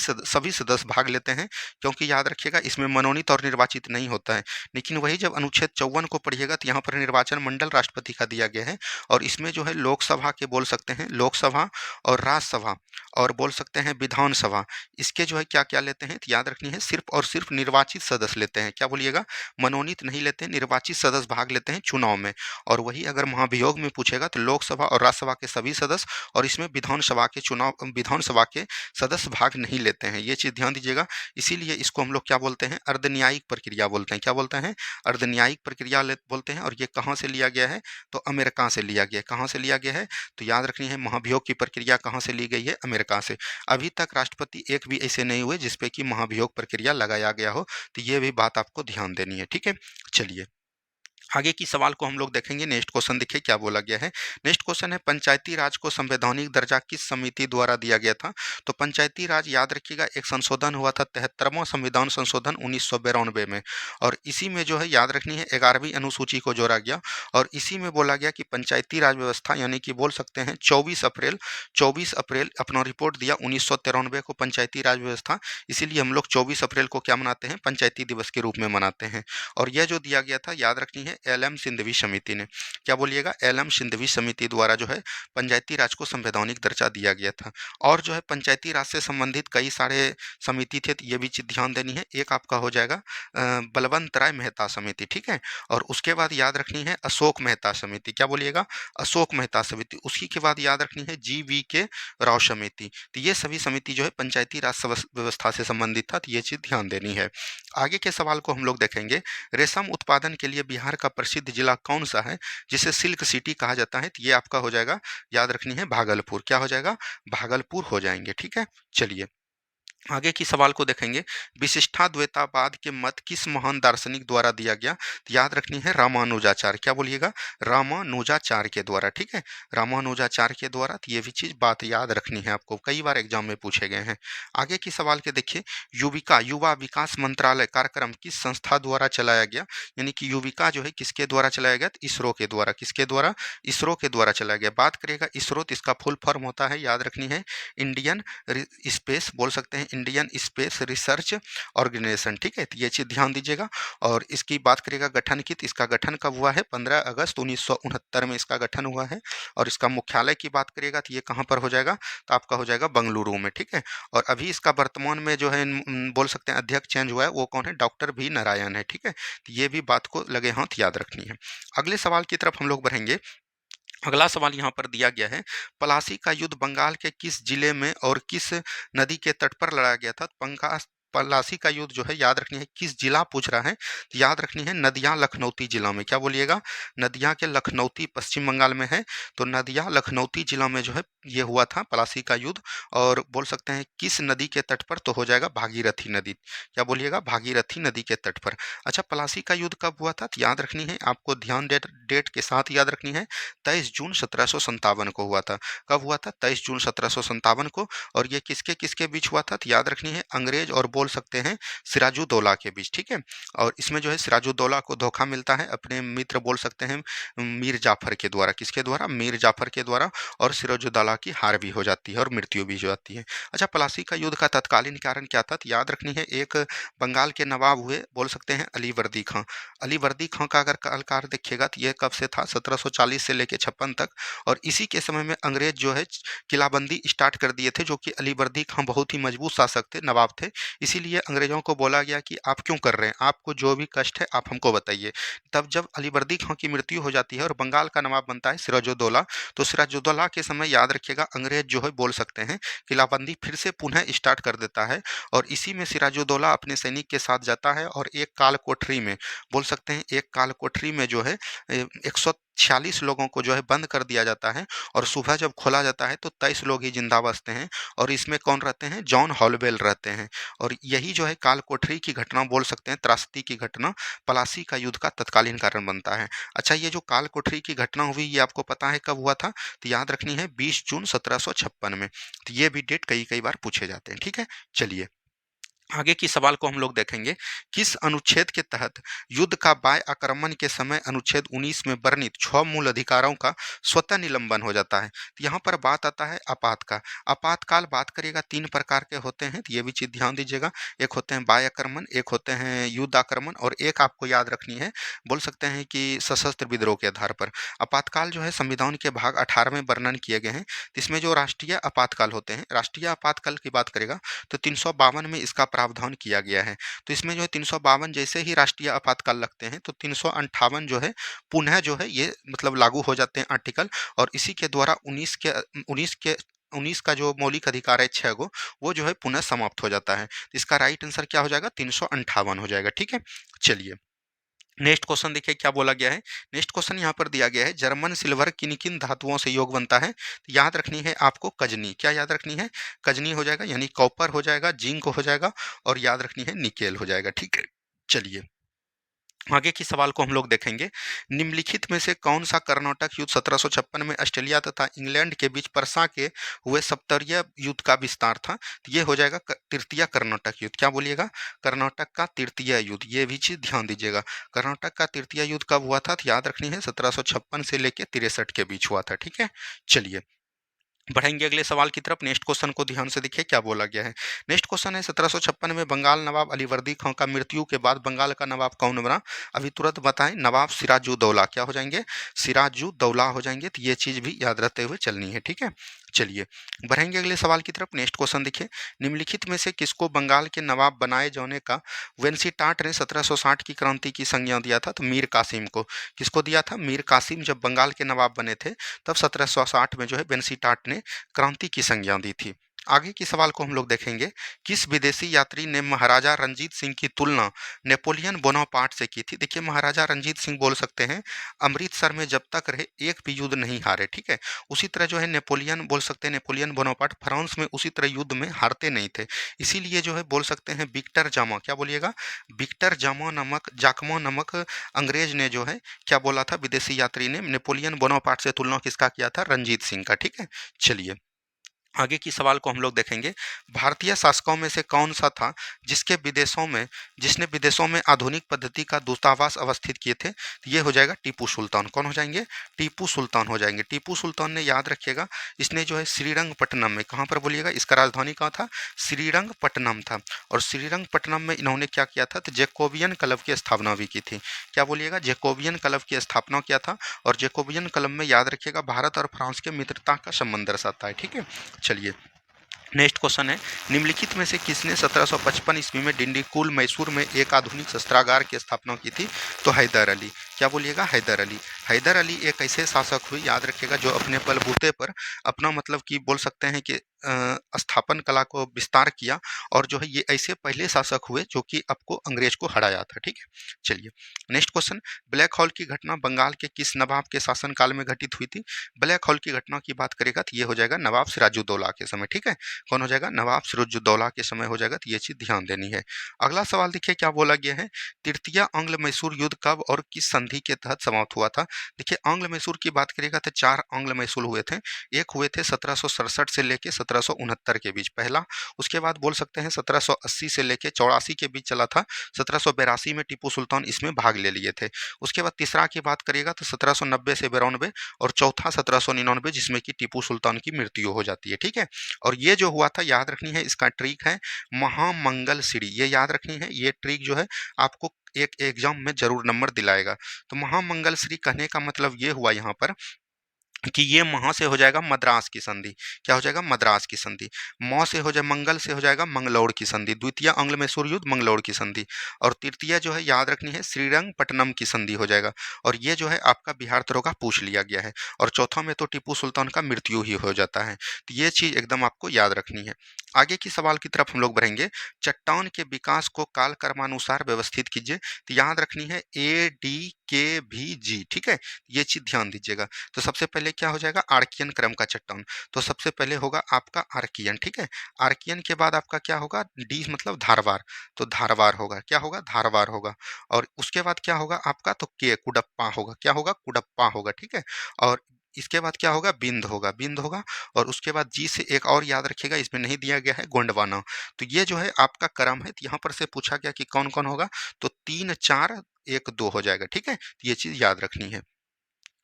सदस्य भाग लेते हैं, क्योंकि याद रखिएगा इसमें मनोनीत और निर्वाचित नहीं होता है। लेकिन वही जब अनुच्छेद 54 को पढ़िएगा तो यहाँ पर निर्वाचन मंडल राष्ट्रपति का दिया गया है, और इसमें जो है लोकसभा के बोल सकते हैं लोकसभा और राज्यसभा और बोल सकते हैं विधानसभा, इसके जो है क्या क्या लेते हैं, तो याद रखनी है सिर्फ और सिर्फ निर्वाचित सदस्य लेते हैं। क्या बोलिएगा, मनोनीत नहीं लेते हैं, निर्वाचित सदस्य भाग लेते हैं चुनाव में। और वही अगर महाभियोग में पूछेगा तो लोकसभा और राज्यसभा के सभी सदस्य, और इसमें विधानसभा के सदस्य भाग नहीं लेते हैं। ये चीज़ ध्यान दीजिएगा। इसीलिए इसको हम लोग क्या बोलते हैं, अर्धन्यायिक प्रक्रिया बोलते हैं। क्या बोलते हैं, अर्धन्यायिक प्रक्रिया बोलते हैं। और ये कहाँ से लिया गया है, तो अमेरिका से लिया गया है। कहाँ से लिया गया है, तो याद रखनी है महाभियोग की प्रक्रिया कहाँ से ली गई है, अमेरिका से। अभी तक राष्ट्रपति एक भी ऐसे नहीं हुए जिसपे कि महाभियोग प्रक्रिया लगाया गया हो, तो ये भी बात आपको ध्यान देनी है। ठीक है, चलिए आगे की सवाल को हम लोग देखेंगे। नेक्स्ट क्वेश्चन देखिए क्या बोला गया है। नेक्स्ट क्वेश्चन है, पंचायती राज को संवैधानिक दर्जा किस समिति द्वारा दिया गया था। तो पंचायती राज याद रखिएगा एक संशोधन हुआ था 73वां संविधान संशोधन 1992 में, और इसी में जो है याद रखनी है 11वीं अनुसूची को जोड़ा गया, और इसी में बोला गया कि पंचायती राज व्यवस्था यानी कि बोल सकते हैं 24 अप्रैल अपना रिपोर्ट दिया 1993 को पंचायती राज व्यवस्था। इसीलिए हम लोग 24 अप्रैल को क्या मनाते हैं, पंचायती दिवस के रूप में मनाते हैं। और यह जो दिया गया था याद रखनी है एल.एम. सिंघवी समिति ने। क्या बोलिएगा, एल.एम. सिंघवी समिति द्वारा जो है पंचायती राज को संवैधानिक दर्जा दिया गया था। और जो है पंचायती राज से संबंधित कई सारे समिति थे, तो ये भी चीज़ ध्यान देनी है। एक आपका हो जाएगा बलवंत राय मेहता समिति, ठीक है। और उसके बाद याद रखनी है अशोक मेहता समिति। क्या बोलिएगा, अशोक मेहता समिति। उसी के बाद याद रखनी है जी.वी.के. राव समिति। तो ये सभी समिति जो है पंचायती राज व्यवस्था से संबंधित था, तो ये चीज़ ध्यान देनी है। आगे के सवाल को हम लोग देखेंगे। रेशम उत्पादन के लिए बिहार का प्रसिद्ध जिला कौन सा है जिसे सिल्क सिटी कहा जाता है, तो ये आपका हो जाएगा याद रखनी है भागलपुर। क्या हो जाएगा, भागलपुर हो जाएंगे। ठीक है, चलिए आगे की सवाल को देखेंगे। विशिष्टाद्वैतवाद के मत किस महान दार्शनिक द्वारा दिया गया, तो याद रखनी है रामानुजाचार्य। क्या बोलिएगा, रामानुजाचार्य के द्वारा। ठीक है, रामानुजाचार्य के द्वारा। तो ये भी चीज बात याद रखनी है, आपको कई बार एग्जाम में पूछे गए हैं। आगे की सवाल के देखिए, युविका युवा विकास मंत्रालय कार्यक्रम किस संस्था द्वारा चलाया गया, यानी कि युविका जो है किसके द्वारा चलाया गया, तो इसरो के द्वारा। किसके द्वारा, इसरो के द्वारा चलाया गया। बात करेगा इसरो, तो इसका फुल फॉर्म होता है याद रखनी है इंडियन स्पेस, बोल सकते हैं इंडियन स्पेस रिसर्च ऑर्गेनाइजेशन। ठीक है, तो ये चीज़ ध्यान दीजिएगा। और इसकी बात करेगा गठन की, तो इसका गठन कब हुआ है, 15 अगस्त 1969 में इसका गठन हुआ है। और इसका मुख्यालय की बात करेगा तो ये कहाँ पर हो जाएगा, तो आपका हो जाएगा बंगलुरु में। ठीक है, और अभी इसका वर्तमान में जो है बोल सकते हैं अध्यक्ष चेंज हुआ है, वो कौन है, डॉक्टर वी नारायण है। ठीक है, तो ये भी बात को लगे हाथ याद रखनी है। अगले सवाल की तरफ हम लोग बढ़ेंगे। अगला सवाल यहाँ पर दिया गया है, पलासी का युद्ध बंगाल के किस जिले में और किस नदी के तट पर लड़ा गया था। पलासी का युद्ध जो है याद रखनी है किस जिला पूछ रहा है, तो याद रखनी है नदिया लखनौती जिला में। क्या बोलिएगा, नदिया के लखनौती पश्चिम बंगाल में है, तो नदिया लखनौती जिला में जो है ये हुआ था पलासी का युद्ध। और बोल सकते हैं किस नदी के तट पर, तो हो जाएगा भागीरथी नदी। क्या बोलिएगा, भागीरथी नदी के तट पर। अच्छा, पलासी का युद्ध कब हुआ था, तो याद रखनी है आपको ध्यान डेट के साथ याद रखनी है 23 जून 1757 को हुआ था। कब हुआ था, 23 जून 1757 को। और ये किसके किसके बीच हुआ था, तो याद रखनी है अंग्रेज और बोल सकते हैं सिराजुद्दौला के बीच। ठीक है, और इसमें जो है सिराजुद्दौला को धोखा मिलता है अपने मित्र बोल सकते हैं मीर जाफर के द्वारा। किसके द्वारा, मीर जाफर के द्वारा। और सिराजुद्दौला की हार भी हो जाती है और मृत्यु भी हो जाती है। अच्छा, पलासी का युद्ध का तत्कालीन कारण क्या था, तो याद रखनी है एक बंगाल के नवाब हुए बोल सकते हैं अलीवर्दी खां। अलीवर्दी खां का अगर कालकाल देखिएगा तो ये कब से था, 1740 से लेकर 56 तक। और इसी के समय में अंग्रेज जो है किलाबंदी स्टार्ट कर दिए थे, जो कि अलीवर्दी खां बहुत ही मजबूत शासक थे, नवाब थे। इसीलिए अंग्रेजों को बोला गया कि आप क्यों कर रहे हैं, आपको जो भी कष्ट है आप हमको बताइए। तब जब अलीवर्दी खां की मृत्यु हो जाती है और बंगाल का नवाब बनता है सिराजुद्दौला, तो सिराजुद्दौला के समय याद रखिएगा अंग्रेज जो है बोल सकते हैं किलाबंदी फिर से पुनः स्टार्ट कर देता है। और इसी में सिराजुद्दौला अपने सैनिक के साथ जाता है और एक काल कोठरी में बोल सकते हैं, एक काल कोठरी में जो है 146 लोगों को जो है बंद कर दिया जाता है। और सुबह जब खोला जाता है तो 23 लोग ही जिंदा बचते हैं। और इसमें कौन रहते हैं, जॉन हॉलवेल रहते हैं। और यही जो है काल कोठरी की घटना बोल सकते हैं, त्रासदी की घटना पलासी का युद्ध का तत्कालीन कारण बनता है। अच्छा, ये जो काल कोठरी की घटना हुई ये आपको पता है कब हुआ था, तो याद रखनी है 20 जून 1756 में। तो ये भी डेट कई कई बार पूछे जाते हैं। ठीक है, चलिए आगे की सवाल को हम लोग देखेंगे, किस अनुच्छेद के तहत युद्ध का बाह्य आक्रमण के समय अनुच्छेद 19 में वर्णित 6 मूल अधिकारों का स्वतः निलंबन हो जाता है। तो यहाँ पर बात आता है आपात का। आपातकाल बात करिएगा 3 प्रकार के होते हैं, तो ये भी चीज ध्यान दीजिएगा। एक होते हैं बाह्य आक्रमण, एक होते हैं युद्ध आक्रमण, और एक आपको याद रखनी है, बोल सकते हैं कि सशस्त्र विद्रोह के आधार पर। आपातकाल जो है संविधान के भाग 18 में वर्णन किए गए हैं। तो इसमें जो राष्ट्रीय आपातकाल होते हैं, राष्ट्रीय आपातकाल की बात करेगा तो 352 में इसका प्रावधान किया गया है। तो इसमें जो है 352 जैसे ही राष्ट्रीय आपातकाल लगते हैं तो 358 जो है पुनः जो है ये मतलब लागू हो जाते हैं आर्टिकल, और इसी के द्वारा 19 का जो मौलिक अधिकार है 6 गो, वो जो है पुनः समाप्त हो जाता है। तो इसका राइट आंसर क्या हो जाएगा? 358 हो जाएगा। ठीक है, चलिए नेक्स्ट क्वेश्चन देखिए क्या बोला गया है। नेक्स्ट क्वेश्चन यहाँ पर दिया गया है, जर्मन सिल्वर किन किन धातुओं से योग बनता है? तो याद रखनी है आपको कजनी। क्या याद रखनी है? कजनी हो जाएगा, यानी कॉपर हो जाएगा, जिंक हो जाएगा, और याद रखनी है निकेल हो जाएगा। ठीक है, चलिए आगे की सवाल को हम लोग देखेंगे। निम्नलिखित में से कौन सा कर्नाटक युद्ध 1756 में ऑस्ट्रेलिया तथा इंग्लैंड के बीच परसा के हुए सप्तरीय युद्ध का विस्तार था? तो ये हो जाएगा तृतीय कर्नाटक युद्ध। क्या बोलिएगा? कर्नाटक का तृतीय युद्ध, ये भी चीज ध्यान दीजिएगा। कर्नाटक का तृतीय युद्ध कब हुआ था? तो याद रखनी है 1756 से लेके 63 के बीच हुआ था। ठीक है, चलिए बढ़ेंगे अगले सवाल की तरफ। नेक्स्ट क्वेश्चन को ध्यान से देखिए क्या बोला गया है। नेक्स्ट क्वेश्चन है, 1756 में बंगाल नवाब अलीवर्दी खां का मृत्यु के बाद बंगाल का नवाब कौन बना? अभी तुरंत बताएं। नवाब सिराजुद्दौला। क्या हो जाएंगे? सिराजुद्दौला हो जाएंगे। तो ये चीज भी याद रखते हुए चलनी है। ठीक है, चलिए बढ़ेंगे अगले सवाल की तरफ। नेक्स्ट क्वेश्चन देखिए, निम्नलिखित में से किसको बंगाल के नवाब बनाए जाने का वेंसीटाट ने 1760 की क्रांति की संज्ञा दिया था? तो मीर कासिम को। किसको दिया था? मीर कासिम जब बंगाल के नवाब बने थे तब 1760 में जो है वेंसीटाट ने क्रांति की संज्ञा दी थी। आगे की सवाल को हम लोग देखेंगे, किस विदेशी यात्री ने महाराजा रंजीत सिंह की तुलना नेपोलियन बोनापार्ट से की थी? देखिए महाराजा रंजीत सिंह बोल सकते हैं अमृतसर में जब तक रहे एक भी युद्ध नहीं हारे। ठीक है, उसी तरह जो है नेपोलियन बोल सकते हैं, नेपोलियन बोनापार्ट फ्रांस में उसी तरह युद्ध में हारते नहीं थे, इसीलिए जो है बोल सकते हैं विक्टर जामा। क्या बोलिएगा? विक्टर जाकमा नमक अंग्रेज ने जो है क्या बोला था? विदेशी यात्री ने नेपोलियन बोनापार्ट से तुलना किसका किया था? रंजीत सिंह का। ठीक है, चलिए आगे की सवाल को हम लोग देखेंगे, भारतीय शासकों में से कौन सा था जिसने विदेशों में आधुनिक पद्धति का दूतावास अवस्थित किए थे? तो ये हो जाएगा टीपू सुल्तान। कौन हो जाएंगे? टीपू सुल्तान हो जाएंगे। टीपू सुल्तान ने, याद रखिएगा, इसने जो है श्रीरंगपट्टनम में, कहाँ पर बोलिएगा? इसका राजधानी कहाँ था? श्रीरंगपट्टनम था। और श्रीरंगपट्टनम में इन्होंने क्या किया था? तो जैकोबियन क्लब की स्थापना भी की थी। क्या बोलिएगा? जैकोबियन क्लब की स्थापना किया था। और जैकोबियन क्लब में याद रखिएगा भारत और फ्रांस के मित्रता का संबंध दर्शाता है। ठीक है, चलिए नेक्स्ट क्वेश्चन है, निम्नलिखित में से किसने 1755 ईस्वी में डिंडीकुल मैसूर में एक आधुनिक शस्त्रागार की स्थापना की थी? तो हैदर अली। क्या बोलिएगा? हैदर अली। हैदर अली एक ऐसे शासक हुए, याद रखिएगा, जो अपने बलबूते पर अपना मतलब कि बोल सकते हैं कि स्थापन कला को विस्तार किया, और जो है ये ऐसे पहले शासक हुए जो कि आपको अंग्रेज को हराया था। ठीक है, चलिए नेक्स्ट क्वेश्चन, ब्लैक होल की घटना बंगाल के किस नवाब के शासनकाल में घटित हुई थी? ब्लैक होल की घटना की बात करेगा तो ये हो जाएगा नवाब सिराजुद्दौला के समय। ठीक है, कौन हो जाएगा? नवाब सिराजुद्दौला के समय हो जाएगा। तो ये चीज ध्यान देनी है। अगला सवाल देखिए क्या बोला गया है, तृतीय आंग्ल मैसूर युद्ध कब और किस संधि के तहत समाप्त हुआ था? देखिए आंग्ल मैसूर की बात करेगा तो 4 आंग्ल मैसूर हुए थे। एक हुए थे 1767 से लेके 1769 के बीच, पहला। उसके बाद बोल सकते हैं 1780 से लेके 84 के बीच चला था। 1782 में टीपू सुल्तान इसमें भाग ले लिए थे। उसके बाद तीसरा की बात करिएगा तो 1790 से 92, और चौथा 1799 जिसमें कि टीपू सुल्तान की मृत्यु हो जाती है। ठीक है, और ये जो हुआ था, याद रखनी है, इसका ट्रिक है महामंगल सीढ़ी। ये याद रखनी है, ये ट्रिक जो है आपको एक एग्जाम में जरूर नंबर दिलाएगा। तो महामंगल श्री कहने का मतलब ये हुआ यहाँ पर कि ये महा से हो जाएगा मद्रास की संधि। क्या हो जाएगा? मद्रास की संधि। मौ से हो जाए मंगल से हो जाएगा मंगलौर की संधि। द्वितीय आंग्ल मैसूर युद्ध मंगलौर की संधि। और तृतीय जो है याद रखनी है श्रीरंगपट्टनम की संधि हो जाएगा। और ये जो है आपका बिहार दरोगा पूछ लिया गया है। और चौथा में तो टीपू सुल्तान का मृत्यु ही हो जाता है। तो ये चीज एकदम आपको याद रखनी है। आगे की सवाल की तरफ हम लोग बढ़ेंगे, चट्टान के विकास को काल क्रमानुसार व्यवस्थित कीजिए। तो याद रखनी है ADKVG। ठीक है, ये चीज ध्यान दीजिएगा। तो सबसे पहले क्या हो जाएगा? आर्कियन क्रम का चट्टान। तो सबसे पहले होगा आपका आर्कियन। ठीक है, आर्कियन के बाद आपका क्या होगा? डी मतलब धारवार। तो धारवार होगा। क्या होगा? धारवार होगा। और उसके बाद क्या होगा आपका? तो के कुडप्पा होगा। क्या होगा? कुडप्पा होगा। ठीक है, और इसके बाद क्या होगा, बिंद होगा, बिंद होगा। और उसके बाद जी से एक और याद रखिएगा, इसमें नहीं दिया गया है, गोंडवाना। तो ये जो है आपका क्रम है। तो यहाँ पर से पूछा गया कि कौन कौन होगा, तो 3 4 1 2 हो जाएगा। ठीक है, तो ये चीज याद रखनी है।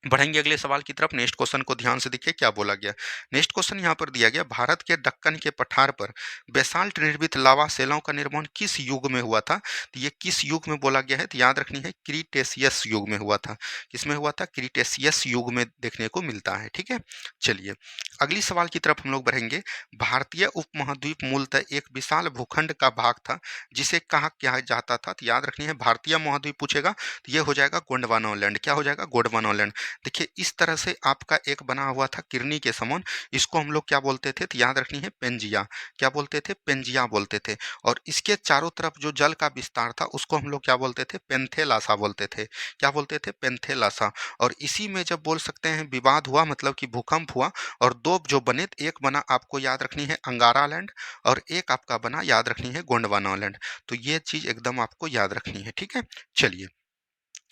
बढ़ेंगे अगले सवाल की तरफ। नेक्स्ट क्वेश्चन को ध्यान से देखिए क्या बोला गया। नेक्स्ट क्वेश्चन यहाँ पर दिया गया, भारत के दक्कन के पठार पर बेसाल्ट निर्मित लावा सेलों का निर्माण किस युग में हुआ था। तो ये किस युग में बोला गया है, तो याद रखनी है क्रीटेशियस युग में हुआ था। किसमें हुआ था, क्रीटेशियस युग में देखने को मिलता है। ठीक है, चलिए अगली सवाल की तरफ हम लोग बढ़ेंगे। भारतीय उपमहाद्वीप मूलतः एक विशाल भूखंड का भाग था जिसे कहा क्या जाता था। तो याद रखनी है, भारतीय महाद्वीप पूछेगा तो ये हो जाएगा गोंडवाना लैंड। क्या हो जाएगा, गोंडवाना लैंड। देखिए इस तरह से आपका एक बना हुआ था किरनी के समान, इसको हम लोग क्या बोलते थे, तो याद रखनी है पेंजिया। क्या बोलते थे, पेंजिया बोलते थे। और इसके चारों तरफ जो जल का विस्तार था उसको हम लोग क्या बोलते थे, पेंथेलासा बोलते थे। क्या बोलते थे, पेंथेलासा। और इसी में जब बोल सकते हैं विवाद हुआ, मतलब कि भूकंप हुआ, और दो जो बने, एक बना आपको याद रखनी है अंगारा लैंड, और एक आपका बना याद रखनी है गोंडवाना लैंड। तो ये चीज एकदम आपको याद रखनी है। ठीक है, चलिए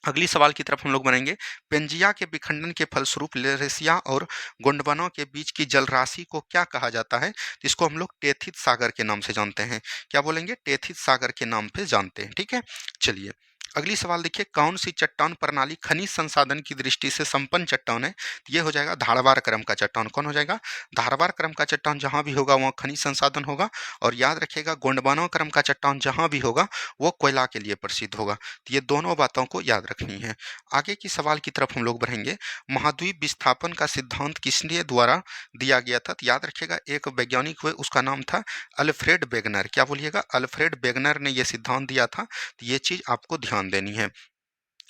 अगली सवाल की तरफ हम लोग बढ़ेंगे। पेंजिया के विखंडन के फलस्वरूप लेरेसिया और गोंडवाना के बीच की जलराशि को क्या कहा जाता है। इसको हम लोग टेथित सागर के नाम से जानते हैं। क्या बोलेंगे, टेथित सागर के नाम पे जानते हैं। ठीक है, चलिए अगली सवाल देखिए, कौन सी चट्टान प्रणाली खनिज संसाधन की दृष्टि से संपन्न चट्टान है। ये हो जाएगा धारवाड़ क्रम का चट्टान। कौन हो जाएगा, धारवाड़ क्रम का चट्टान। जहां भी होगा वहां खनिज संसाधन होगा। और याद रखिएगा गोंडवाना क्रम का चट्टान जहां भी होगा वो कोयला के लिए प्रसिद्ध होगा। तो ये दोनों बातों को याद रखनी है। आगे की सवाल की तरफ हम लोग बढ़ेंगे। महाद्वीप विस्थापन का सिद्धांत किसने द्वारा दिया गया था। तो याद रखिएगा एक वैज्ञानिक हुए, उसका नाम था अल्फ्रेड वेगनर। क्या बोलिएगा, अल्फ्रेड वेगनर ने यह सिद्धांत दिया था। तो ये चीज आपको ध्यान देनी है।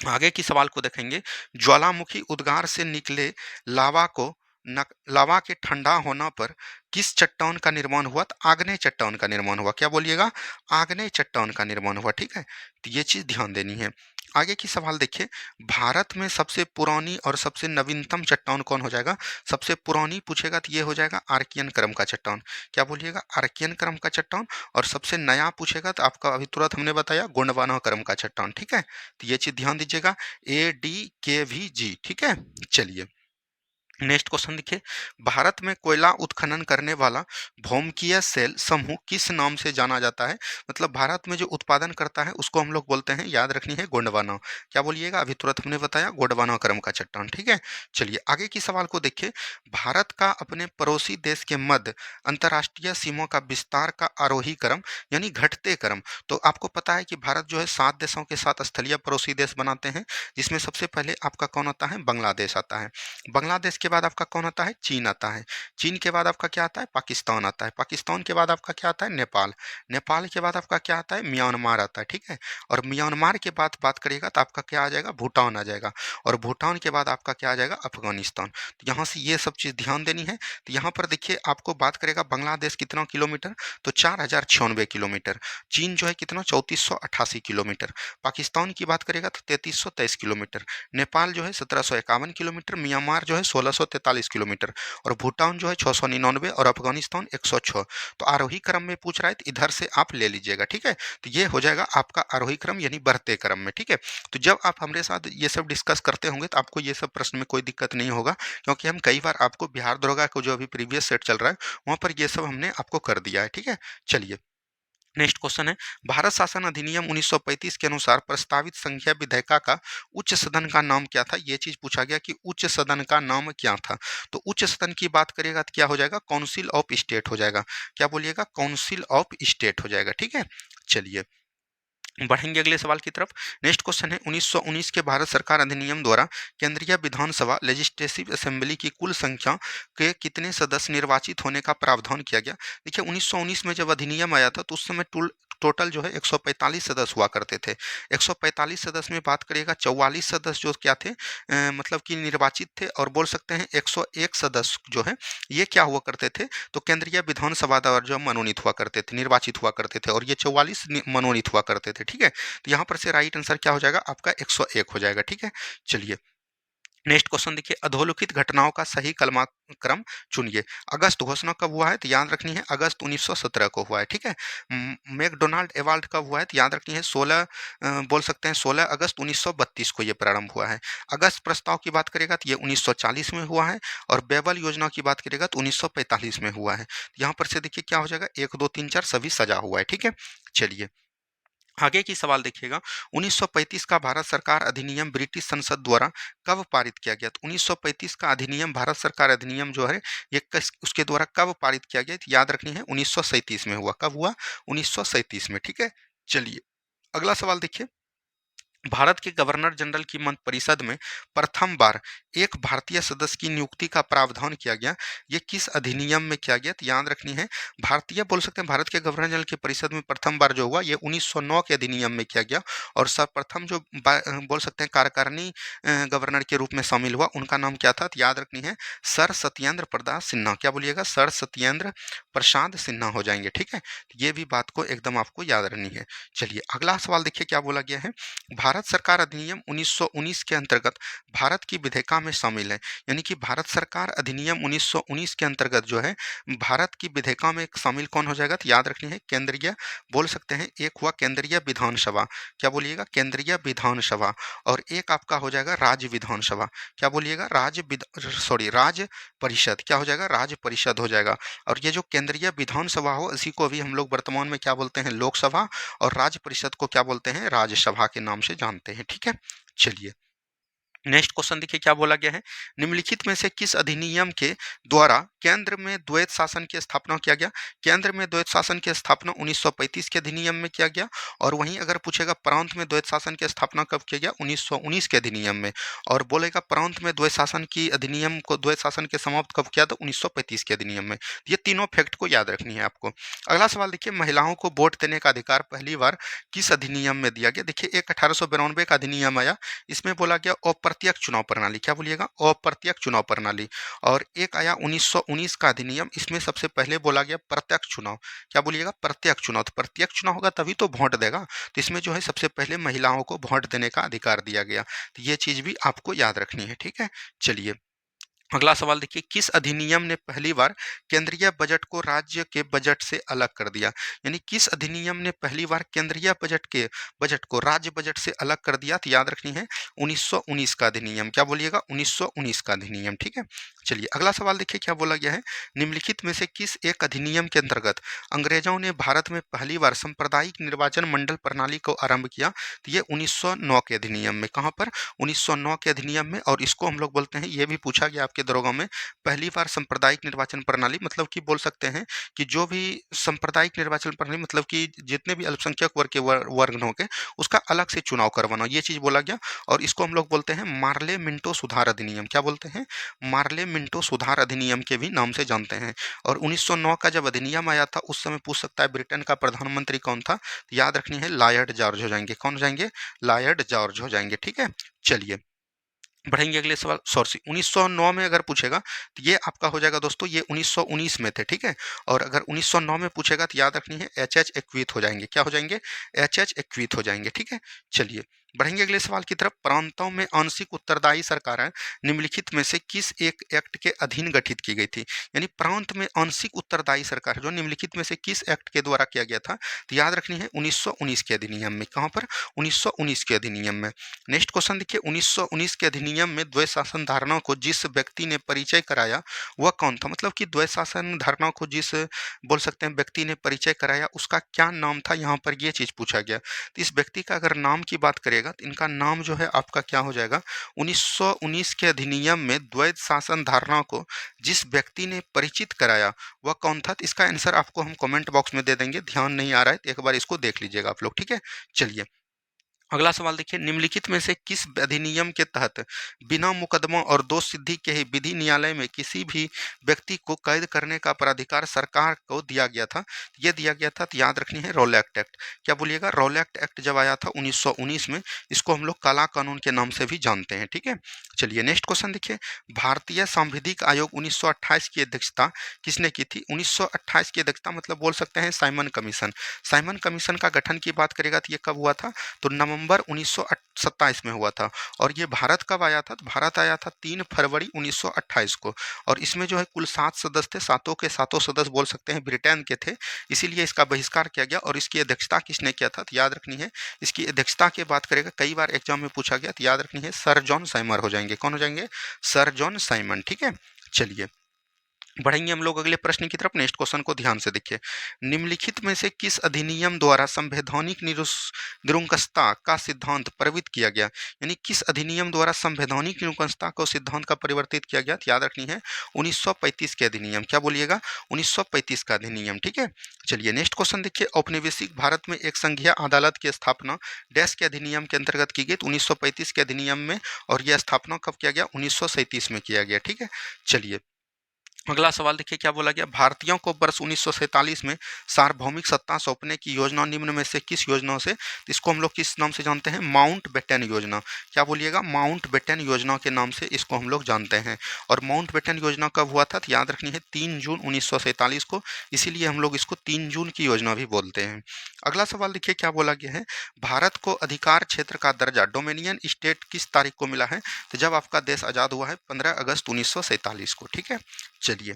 आगे की सवाल को देखेंगे। ज्वालामुखी उद्गार से निकले लावा को लावा के ठंडा होने पर किस चट्टान का निर्माण हुआ, तो आग्नेय चट्टान का निर्माण हुआ। क्या बोलिएगा, आग्नेय चट्टान का निर्माण हुआ। ठीक है, तो ये चीज ध्यान देनी है। आगे की सवाल देखिए, भारत में सबसे पुरानी और सबसे नवीनतम चट्टान कौन हो जाएगा। सबसे पुरानी पूछेगा तो ये हो जाएगा आर्कियन क्रम का चट्टान। क्या बोलिएगा, आर्कियन क्रम का चट्टान। और सबसे नया पूछेगा तो आपका अभी तुरंत हमने बताया गोंडवाना क्रम का चट्टान। ठीक है, तो ये चीज ध्यान दीजिएगा, ADKVG। ठीक है, चलिए नेक्स्ट क्वेश्चन देखिए, भारत में कोयला उत्खनन करने वाला भौमकीय सेल समूह किस नाम से जाना जाता है। मतलब भारत में जो उत्पादन करता है उसको हम लोग बोलते हैं, याद रखनी है गोंडवाना। क्या बोलिएगा, अभी तुरंत हमने बताया गोंडवाना क्रम का चट्टान। ठीक है, चलिए आगे की सवाल को देखिए। भारत का अपने पड़ोसी देश के मध्य अंतर्राष्ट्रीय सीमा का विस्तार का आरोही क्रम यानी घटते क्रम। तो आपको पता है कि भारत जो है 7 देशों के साथ स्थलीय पड़ोसी देश बनाते हैं, जिसमें सबसे पहले आपका कौन आता है, बांग्लादेश आता है। बांग्लादेश के बाद आपका कौन आता है, चीन आता है। चीन के बाद आपका क्या आता है, पाकिस्तान आता है। पाकिस्तान के बाद आपका क्या आता है, नेपाल। नेपाल के बाद आपका क्या आता है, म्यांमार आता है। ठीक है, और म्यांमार के बाद बात करिएगा तो आपका क्या आ जाएगा, भूटान आ जाएगा। और भूटान के बाद आपका क्या आ जाएगा, अफगानिस्तान। तो यहाँ से ये सब चीज़ ध्यान देनी है। तो यहाँ पर देखिए आपको बात करेगा बांग्लादेश कितना किलोमीटर, तो 4096 किलोमीटर। चीन जो है कितना, 3488 किलोमीटर। पाकिस्तान की बात करेगा तो 3323 किलोमीटर। नेपाल जो है 1751 किलोमीटर। म्यांमार जो है 1643 किलोमीटर। और भूटान जो है 699। और अफगानिस्तान 106। तो आरोही क्रम में पूछ रहा है तो इधर से आप ले लीजिएगा। ठीक है, तो ये हो जाएगा आपका आरोही क्रम यानी बढ़ते क्रम में। ठीक है, तो जब आप हमारे साथ ये सब डिस्कस करते होंगे तो आपको ये सब प्रश्न में कोई दिक्कत नहीं होगा, क्योंकि हम कई बार आपको बिहार दरोगा को जो अभी प्रीवियस सेट चल रहा है वहां पर ये सब हमने आपको कर दिया है। ठीक है, चलिए नेक्स्ट क्वेश्चन है, भारत शासन अधिनियम 1935 के अनुसार प्रस्तावित संख्या विधेयका का उच्च सदन का नाम क्या था। ये चीज पूछा गया कि उच्च सदन का नाम क्या था। तो उच्च सदन की बात करेगा तो क्या हो जाएगा, काउंसिल ऑफ स्टेट हो जाएगा। क्या बोलिएगा, काउंसिल ऑफ स्टेट हो जाएगा। ठीक है, चलिए बढ़ेंगे अगले सवाल की तरफ। नेक्स्ट क्वेश्चन है, 1919 के भारत सरकार अधिनियम द्वारा केंद्रीय विधानसभा लेजिस्लेटिव असेंबली की कुल संख्या के कितने सदस्य निर्वाचित होने का प्रावधान किया गया। देखिए 1919 में जब अधिनियम आया था तो उस समय टोटल जो है 145 सदस्य हुआ करते थे। 145 सदस्य में बात करिएगा 44 सदस्य जो क्या थे, मतलब कि निर्वाचित थे। और बोल सकते हैं 101 सदस्य जो है ये क्या हुआ करते थे, तो केंद्रीय विधानसभा द्वारा जो मनोनीत हुआ करते थे, निर्वाचित हुआ करते थे। और ये 44 मनोनीत हुआ करते थे। ठीक है, तो यहाँ पर से राइट आंसर क्या हो जाएगा आपका, 101 हो जाएगा। ठीक है, चलिए नेक्स्ट क्वेश्चन देखिए, अधोलिखित घटनाओं का सही क्रम चुनिए। अगस्त घोषणा कब हुआ है? तो याद रखनी है अगस्त 1917 को हुआ है, ठीक है। मैकडोनाल्ड अवार्ड कब हुआ है? तो याद रखनी है 16 बोल सकते हैं 16 अगस्त 1932 को ये प्रारंभ हुआ है। अगस्त प्रस्ताव की बात करेगा तो ये 1940 में हुआ है, और बेबल योजना की बात करेगा तो 1945 में हुआ है। यहाँ पर से देखिए क्या हो जाएगा, 1 2 3 4 सभी सजा हुआ है, ठीक है। चलिए आगे की सवाल देखिएगा, 1935 का भारत सरकार अधिनियम ब्रिटिश संसद द्वारा कब पारित किया गया? तो 1935 का अधिनियम, भारत सरकार अधिनियम जो है ये उसके द्वारा कब पारित किया गया? तो याद रखनी है 1937 में हुआ। कब हुआ? 1937 में, ठीक है। चलिए अगला सवाल देखिए, भारत के गवर्नर जनरल की मंत्रिपरिषद में प्रथम बार एक भारतीय सदस्य की नियुक्ति का प्रावधान किया गया, ये किस अधिनियम में किया गया? तो याद रखनी है भारतीय बोल सकते हैं, भारत के गवर्नर जनरल की परिषद में प्रथम बार जो हुआ ये 1909 के अधिनियम में किया गया, और सर्वप्रथम जो बोल सकते हैं कार्यकारिणी गवर्नर के रूप में शामिल हुआ उनका नाम क्या था? तो याद रखनी है सर सत्येंद्र प्रसाद सिन्हा। क्या बोलिएगा? सर सत्येंद्र प्रसाद सिन्हा हो जाएंगे, ठीक है। ये भी बात को एकदम आपको याद रखनी है। चलिए अगला सवाल देखिए क्या बोला गया है, भारत सरकार अधिनियम 1919 के अंतर्गत भारत की विधेयका में शामिल है। यानी कि भारत सरकार अधिनियम 1919 के अंतर्गत जो है भारत की विधेयका में शामिल कौन हो जाएगा? तो याद रखनी है केंद्रीय बोल सकते हैं, एक हुआ केंद्रीय विधानसभा। क्या बोलिएगा? केंद्रीय विधानसभा। और एक आपका हो जाएगा राज्य विधानसभा। क्या बोलिएगा? राज्य परिषद। क्या हो जाएगा? राज्य परिषद हो जाएगा। और ये जो केंद्रीय विधानसभा हो इसी को अभी हम लोग वर्तमान में क्या बोलते हैं? लोकसभा। और राज्य परिषद को क्या बोलते हैं? राज्यसभा के नाम से जानते हैं, ठीक है। चलिए नेक्स्ट क्वेश्चन देखिए क्या बोला गया है, निम्नलिखित में से किस अधिनियम के द्वारा केंद्र में द्वैत शासन की स्थापना किया गया? केंद्र में द्वैत शासन की स्थापना 1935 के अधिनियम में किया गया, और वहीं अगर पूछेगा प्रांत में द्वैत शासन की स्थापना कब किया गया? 1919 के अधिनियम में। और बोलेगा प्रांत में द्वैत शासन की अधिनियम को, द्वैत शासन के समाप्त कब किया? तो 1935 के अधिनियम में। ये तीनों फैक्ट को याद रखनी है आपको। अगला सवाल देखिए, महिलाओं को वोट देने का अधिकार पहली बार किस अधिनियम में दिया गया? देखिए एक 1892 का अधिनियम आया, इसमें बोला गया अप्रत्यक्ष चुनाव प्रणाली। क्या बोलिएगा? अप्रत्यक्ष चुनाव प्रणाली। और एक आया 1919 का अधिनियम, इसमें सबसे पहले बोला गया प्रत्यक्ष चुनाव। क्या बोलिएगा? प्रत्यक्ष चुनाव। तो प्रत्यक्ष चुनाव होगा तभी तो वोट देगा, तो इसमें जो है सबसे पहले महिलाओं को वोट देने का अधिकार दिया गया। तो ये चीज भी आपको याद रखनी है, ठीक है। चलिए अगला सवाल देखिए, किस अधिनियम ने पहली बार केंद्रीय बजट को राज्य के बजट से अलग कर दिया? यानी किस अधिनियम ने पहली बार केंद्रीय बजट को राज्य बजट से अलग कर दिया? तो याद रखनी है 1919 का अधिनियम। क्या बोलिएगा? 1919 का अधिनियम, ठीक है। चलिए अगला सवाल देखिए क्या बोला गया है, निम्नलिखित में से किस एक अधिनियम के अंतर्गत अंग्रेजों ने भारत में पहली बार सांप्रदायिक निर्वाचन मंडल प्रणाली को आरंभ किया? तो ये 1909 के अधिनियम में। कहाँ पर? 1909 के अधिनियम में। और इसको हम लोग बोलते हैं, ये भी पूछा गया आपके दरोगा में, पहली बार सांप्रदायिक निर्वाचन प्रणाली, मतलब कि बोल सकते हैं कि जो भी सांप्रदायिक निर्वाचन प्रणाली मतलब कि जितने भी अल्पसंख्यक वर्ग के वर्ग होंगे उसका अलग से चुनाव करवाना, ये चीज बोला गया। और इसको हम लोग बोलते हैं मार्ले मिंटो सुधार अधिनियम। क्या बोलते हैं? मार्ले मिंटो सुधार अधिनियम के भी नाम से जानते हैं। और 1909 का जब अधिनियम आया था उस समय पूछ सकता है ब्रिटेन का प्रधानमंत्री कौन था? तो याद रखनी है लॉर्ड जॉर्ज हो जाएंगे। कौन हो जाएंगे? लॉर्ड जॉर्ज हो जाएंगे, ठीक है। चलिए बढ़ेंगे अगले सवाल। सॉरी 1909 में अगर पूछेगा तो ये आपका हो जाएगा दोस्तों, ये 1919 में थे, ठीक है। और अगर 1909 में पूछेगा तो याद रखनी है एच एच एक्विथ हो जाएंगे। क्या हो जाएंगे? एच एच एक्विथ हो जाएंगे, ठीक है। चलिए बढ़ेंगे अगले सवाल की तरफ, प्रांतों में आंशिक उत्तरदायी सरकारें निम्नलिखित में से किस एक एक्ट के अधीन गठित की गई थी? यानी प्रांत में आंशिक उत्तरदायी सरकार जो निम्नलिखित में से किस एक्ट के द्वारा किया गया था? तो याद रखनी है 1919 के अधिनियम में। कहाँ पर? 1919 के अधिनियम में। नेक्स्ट क्वेश्चन देखिए, 1919 के अधिनियम में द्वैत शासन धारणा को जिस व्यक्ति ने परिचय कराया वह कौन था? मतलब कि द्वैत शासन धारणा को जिस बोल सकते हैं व्यक्ति ने परिचय कराया उसका क्या नाम था? यहाँ पर ये चीज पूछा गया। तो इस व्यक्ति का अगर नाम की बात करेगा तो इनका नाम जो है आपका क्या हो जाएगा? 1919 के अधिनियम में द्वैत शासन धारणा को जिस व्यक्ति ने परिचित कराया वह कौन था? तो इसका आंसर आपको हम कमेंट बॉक्स में दे देंगे, ध्यान नहीं आ रहा है तो एक बार इसको देख लीजिएगा आप लोग, ठीक है। चलिए अगला सवाल देखिए, निम्नलिखित में से किस अधिनियम के तहत बिना मुकदमा और दोष सिद्धि के ही विधि न्यायालय में किसी भी व्यक्ति को कैद करने का प्राधिकार सरकार को दिया गया था? ये दिया गया था, तो याद रखनी है रॉलेक्ट एक्ट। क्या बोलिएगा? रॉलेक्ट एक्ट जब आया था 1919 में, इसको हम लोग काला कानून के नाम से भी जानते हैं, ठीक है। चलिए नेक्स्ट क्वेश्चन देखिए, भारतीय सांविधिक आयोग 1928 की अध्यक्षता किसने की थी? 1928 की अध्यक्षता मतलब बोल सकते हैं साइमन कमीशन। साइमन कमीशन का गठन की बात करेगा तो ये कब हुआ था? तो नवंबर नवंबर 1927 में हुआ था। और ये भारत कब आया था? तो भारत आया था 3 फरवरी 1928 को। और इसमें जो है कुल 7 सदस्य थे, सातों के सातों सदस्य बोल सकते हैं ब्रिटेन के थे, इसीलिए इसका बहिष्कार किया गया। और इसकी अध्यक्षता किसने किया था? तो याद रखनी है, इसकी अध्यक्षता की बात करेगा, कई बार एग्जाम में पूछा गया, तो याद रखनी है सर जॉन साइमर हो जाएंगे। कौन हो जाएंगे? Sir John Simon. ठीक है, चलिए बढ़ेंगे हम लोग अगले प्रश्न की तरफ। नेक्स्ट क्वेश्चन को ध्यान से देखिए। निम्नलिखित में से किस अधिनियम द्वारा संवैधानिक निरंकुशता का सिद्धांत परिवर्तित किया गया? यानी किस अधिनियम द्वारा संवैधानिक निरंकुशता को सिद्धांत का परिवर्तित किया गया? तो याद रखनी है 1935 के अधिनियम। क्या बोलिएगा? 1935 का अधिनियम। ठीक है, चलिए नेक्स्ट क्वेश्चन देखिए। औपनिवेशिक भारत में एक संघीय अदालत की स्थापना डैश के अधिनियम के अंतर्गत की गई? 1935 के अधिनियम में। और यह स्थापना कब किया गया? 1937 में किया गया। ठीक है, चलिए अगला सवाल देखिए क्या बोला गया। भारतीयों को वर्ष 1947 में सार्वभौमिक सत्ता सौंपने की योजना निम्न में से किस योजना से? इसको हम लोग किस नाम से जानते हैं? माउंटबेटन योजना। क्या बोलिएगा? माउंटबेटन योजना के नाम से इसको हम लोग जानते हैं। और माउंटबेटन योजना कब हुआ था? तो याद रखनी है 3 जून 1947 को, इसीलिए हम लोग इसको 3 जून की योजना भी बोलते हैं। अगला सवाल देखिए क्या बोला गया है। भारत को अधिकार क्षेत्र का दर्जा डोमिनियन स्टेट किस तारीख को मिला है? तो जब आपका देश आज़ाद हुआ है 15 अगस्त 1947 को। ठीक है, चलिए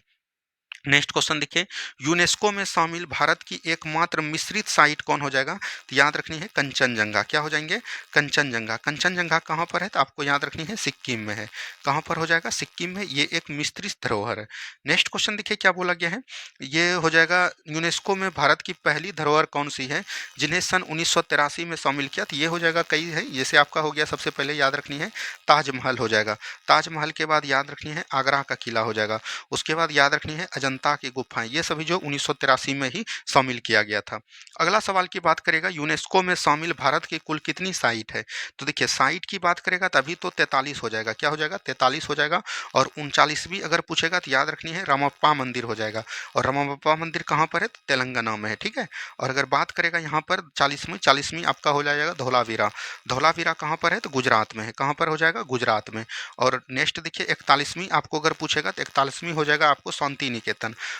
नेक्स्ट क्वेश्चन देखिए। यूनेस्को में शामिल भारत की एकमात्र मिश्रित साइट कौन हो जाएगा? तो याद रखनी है कंचनजंगा। क्या हो जाएंगे? कंचनजंगा। कंचनजंगा कहाँ पर है? तो आपको याद रखनी है सिक्किम में है। कहाँ पर हो जाएगा? सिक्किम में। ये एक मिश्रित धरोहर है। नेक्स्ट क्वेश्चन देखिए क्या बोला गया है। ये हो जाएगा यूनेस्को में भारत की पहली धरोहर कौन सी है जिन्हें सन 1983 में शामिल किया? तो ये हो जाएगा कई है, जैसे आपका हो गया सबसे पहले याद रखनी है ताजमहल हो जाएगा। ताजमहल के बाद याद रखनी है आगरा का किला हो जाएगा। उसके बाद याद रखनी है अजंता की गुफाएं। ये सभी जो 1983 में ही शामिल किया गया था। अगला सवाल की बात करेगा, यूनेस्को में शामिल भारत की कुल कितनी साइट है? तो देखिए साइट की बात करेगा तभी तो 43 हो जाएगा। क्या हो जाएगा? 43 हो जाएगा। और 39वीं अगर पूछेगा तो याद रखनी है रामप्पा मंदिर हो जाएगा। और रामप्पा मंदिर कहाँ पर है? तो तेलंगाना में है। ठीक है, और अगर बात करेगा यहाँ पर 40वीं आपका हो जाएगा धौलावीरा। धौलावीरा कहाँ पर है? तो गुजरात में है। कहाँ पर हो जाएगा? गुजरात में। और नेक्स्ट देखिए 41वीं आपको अगर पूछेगा तो 41वीं हो जाएगा आपको शांति निकेतन।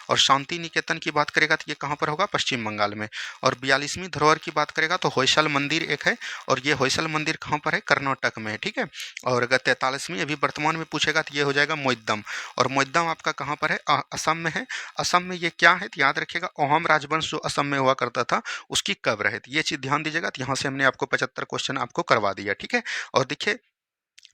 और शांति निकेतन की बात करेगा तो ये कहाँ पर होगा? पश्चिम बंगाल में। और 42वीं धरोहर की बात करेगा तो होयसल मंदिर एक है। और ये होयसल मंदिर कहाँ पर है? कर्नाटक में है। ठीक है, और अगर 43वीं अभी वर्तमान में पूछेगा तो ये हो जाएगा मोइद्दम। और मोइद्दम आपका कहाँ पर है? असम में है। असम में ये क्या है? तो याद रखिएगा अहोम राजवंश जो असम में हुआ करता था उसकी कब्र है। ये चीज़ ध्यान दीजिएगा। तो यहाँ से हमने आपको 75 क्वेश्चन आपको करवा दिया। ठीक है, और देखिए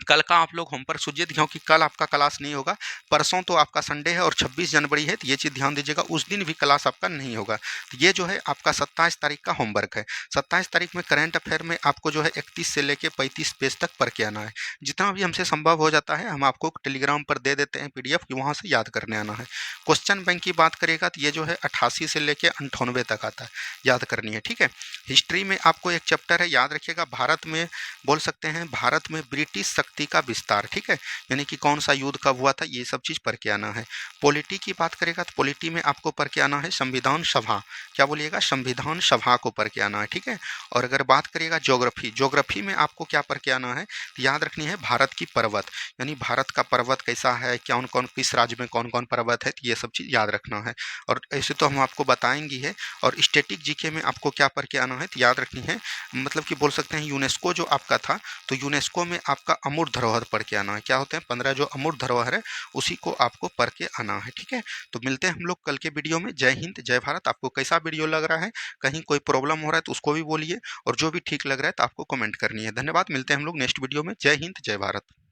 कल का आप लोग होमवर्क सूझिए, क्योंकि कल आपका क्लास नहीं होगा। परसों तो आपका संडे है और 26 जनवरी है, तो ये चीज़ ध्यान दीजिएगा उस दिन भी क्लास आपका नहीं होगा। तो ये जो है आपका 27 तारीख का होमवर्क है। 27 तारीख में करंट अफेयर में आपको जो है 31 से लेके 35 पेज तक पढ़ के आना है। जितना भी हमसे संभव हो जाता है हम आपको टेलीग्राम पर दे देते हैं PDF की, वहाँ से याद करने आना है। क्वेश्चन बैंक की बात करेगा तो ये जो है 88 से लेके 98 तक आता है, याद करनी है। ठीक है, हिस्ट्री में आपको एक चैप्टर है, याद रखिएगा भारत में बोल सकते हैं भारत में ब्रिटिश शक्ति का विस्तार। ठीक है, यानी कि कौन सा युद्ध कब हुआ था, ये सब चीज़ पढ़ के आना है। पॉलिटी की बात करेगा तो पॉलिटी में आपको पढ़ के आना है संविधान सभा। क्या बोलिएगा? संविधान सभा को पढ़ के आना है। ठीक है, और अगर बात करिएगा ज्योग्राफी, ज्योग्राफी में आपको क्या पढ़ के आना है तो याद रखनी है भारत की पर्वत, यानी भारत का पर्वत कैसा है, कौन कौन किस राज्य में कौन कौन पर्वत है, तो ये सब चीज़ याद रखना है। और ऐसे तो हम आपको बताएंगे है। और स्टैटिक जीके में आपको क्या पढ़ के आना है तो याद रखनी है, मतलब कि बोल सकते हैं यूनेस्को जो आपका था, तो यूनेस्को में आपका अमूर्त धरोहर पढ़ के आना है। क्या होते हैं? 15 जो अमूर्त धरोहर है उसी को आपको पढ़ के आना है। ठीक है, तो मिलते हैं हम लोग कल के वीडियो में। जय हिंद जय भारत। आपको कैसा वीडियो लग रहा है, कहीं कोई प्रॉब्लम हो रहा है तो उसको भी बोलिए, और जो भी ठीक लग रहा है तो आपको कमेंट करनी है। धन्यवाद, मिलते हैं हम लोग नेक्स्ट वीडियो में। जय हिंद जय भारत।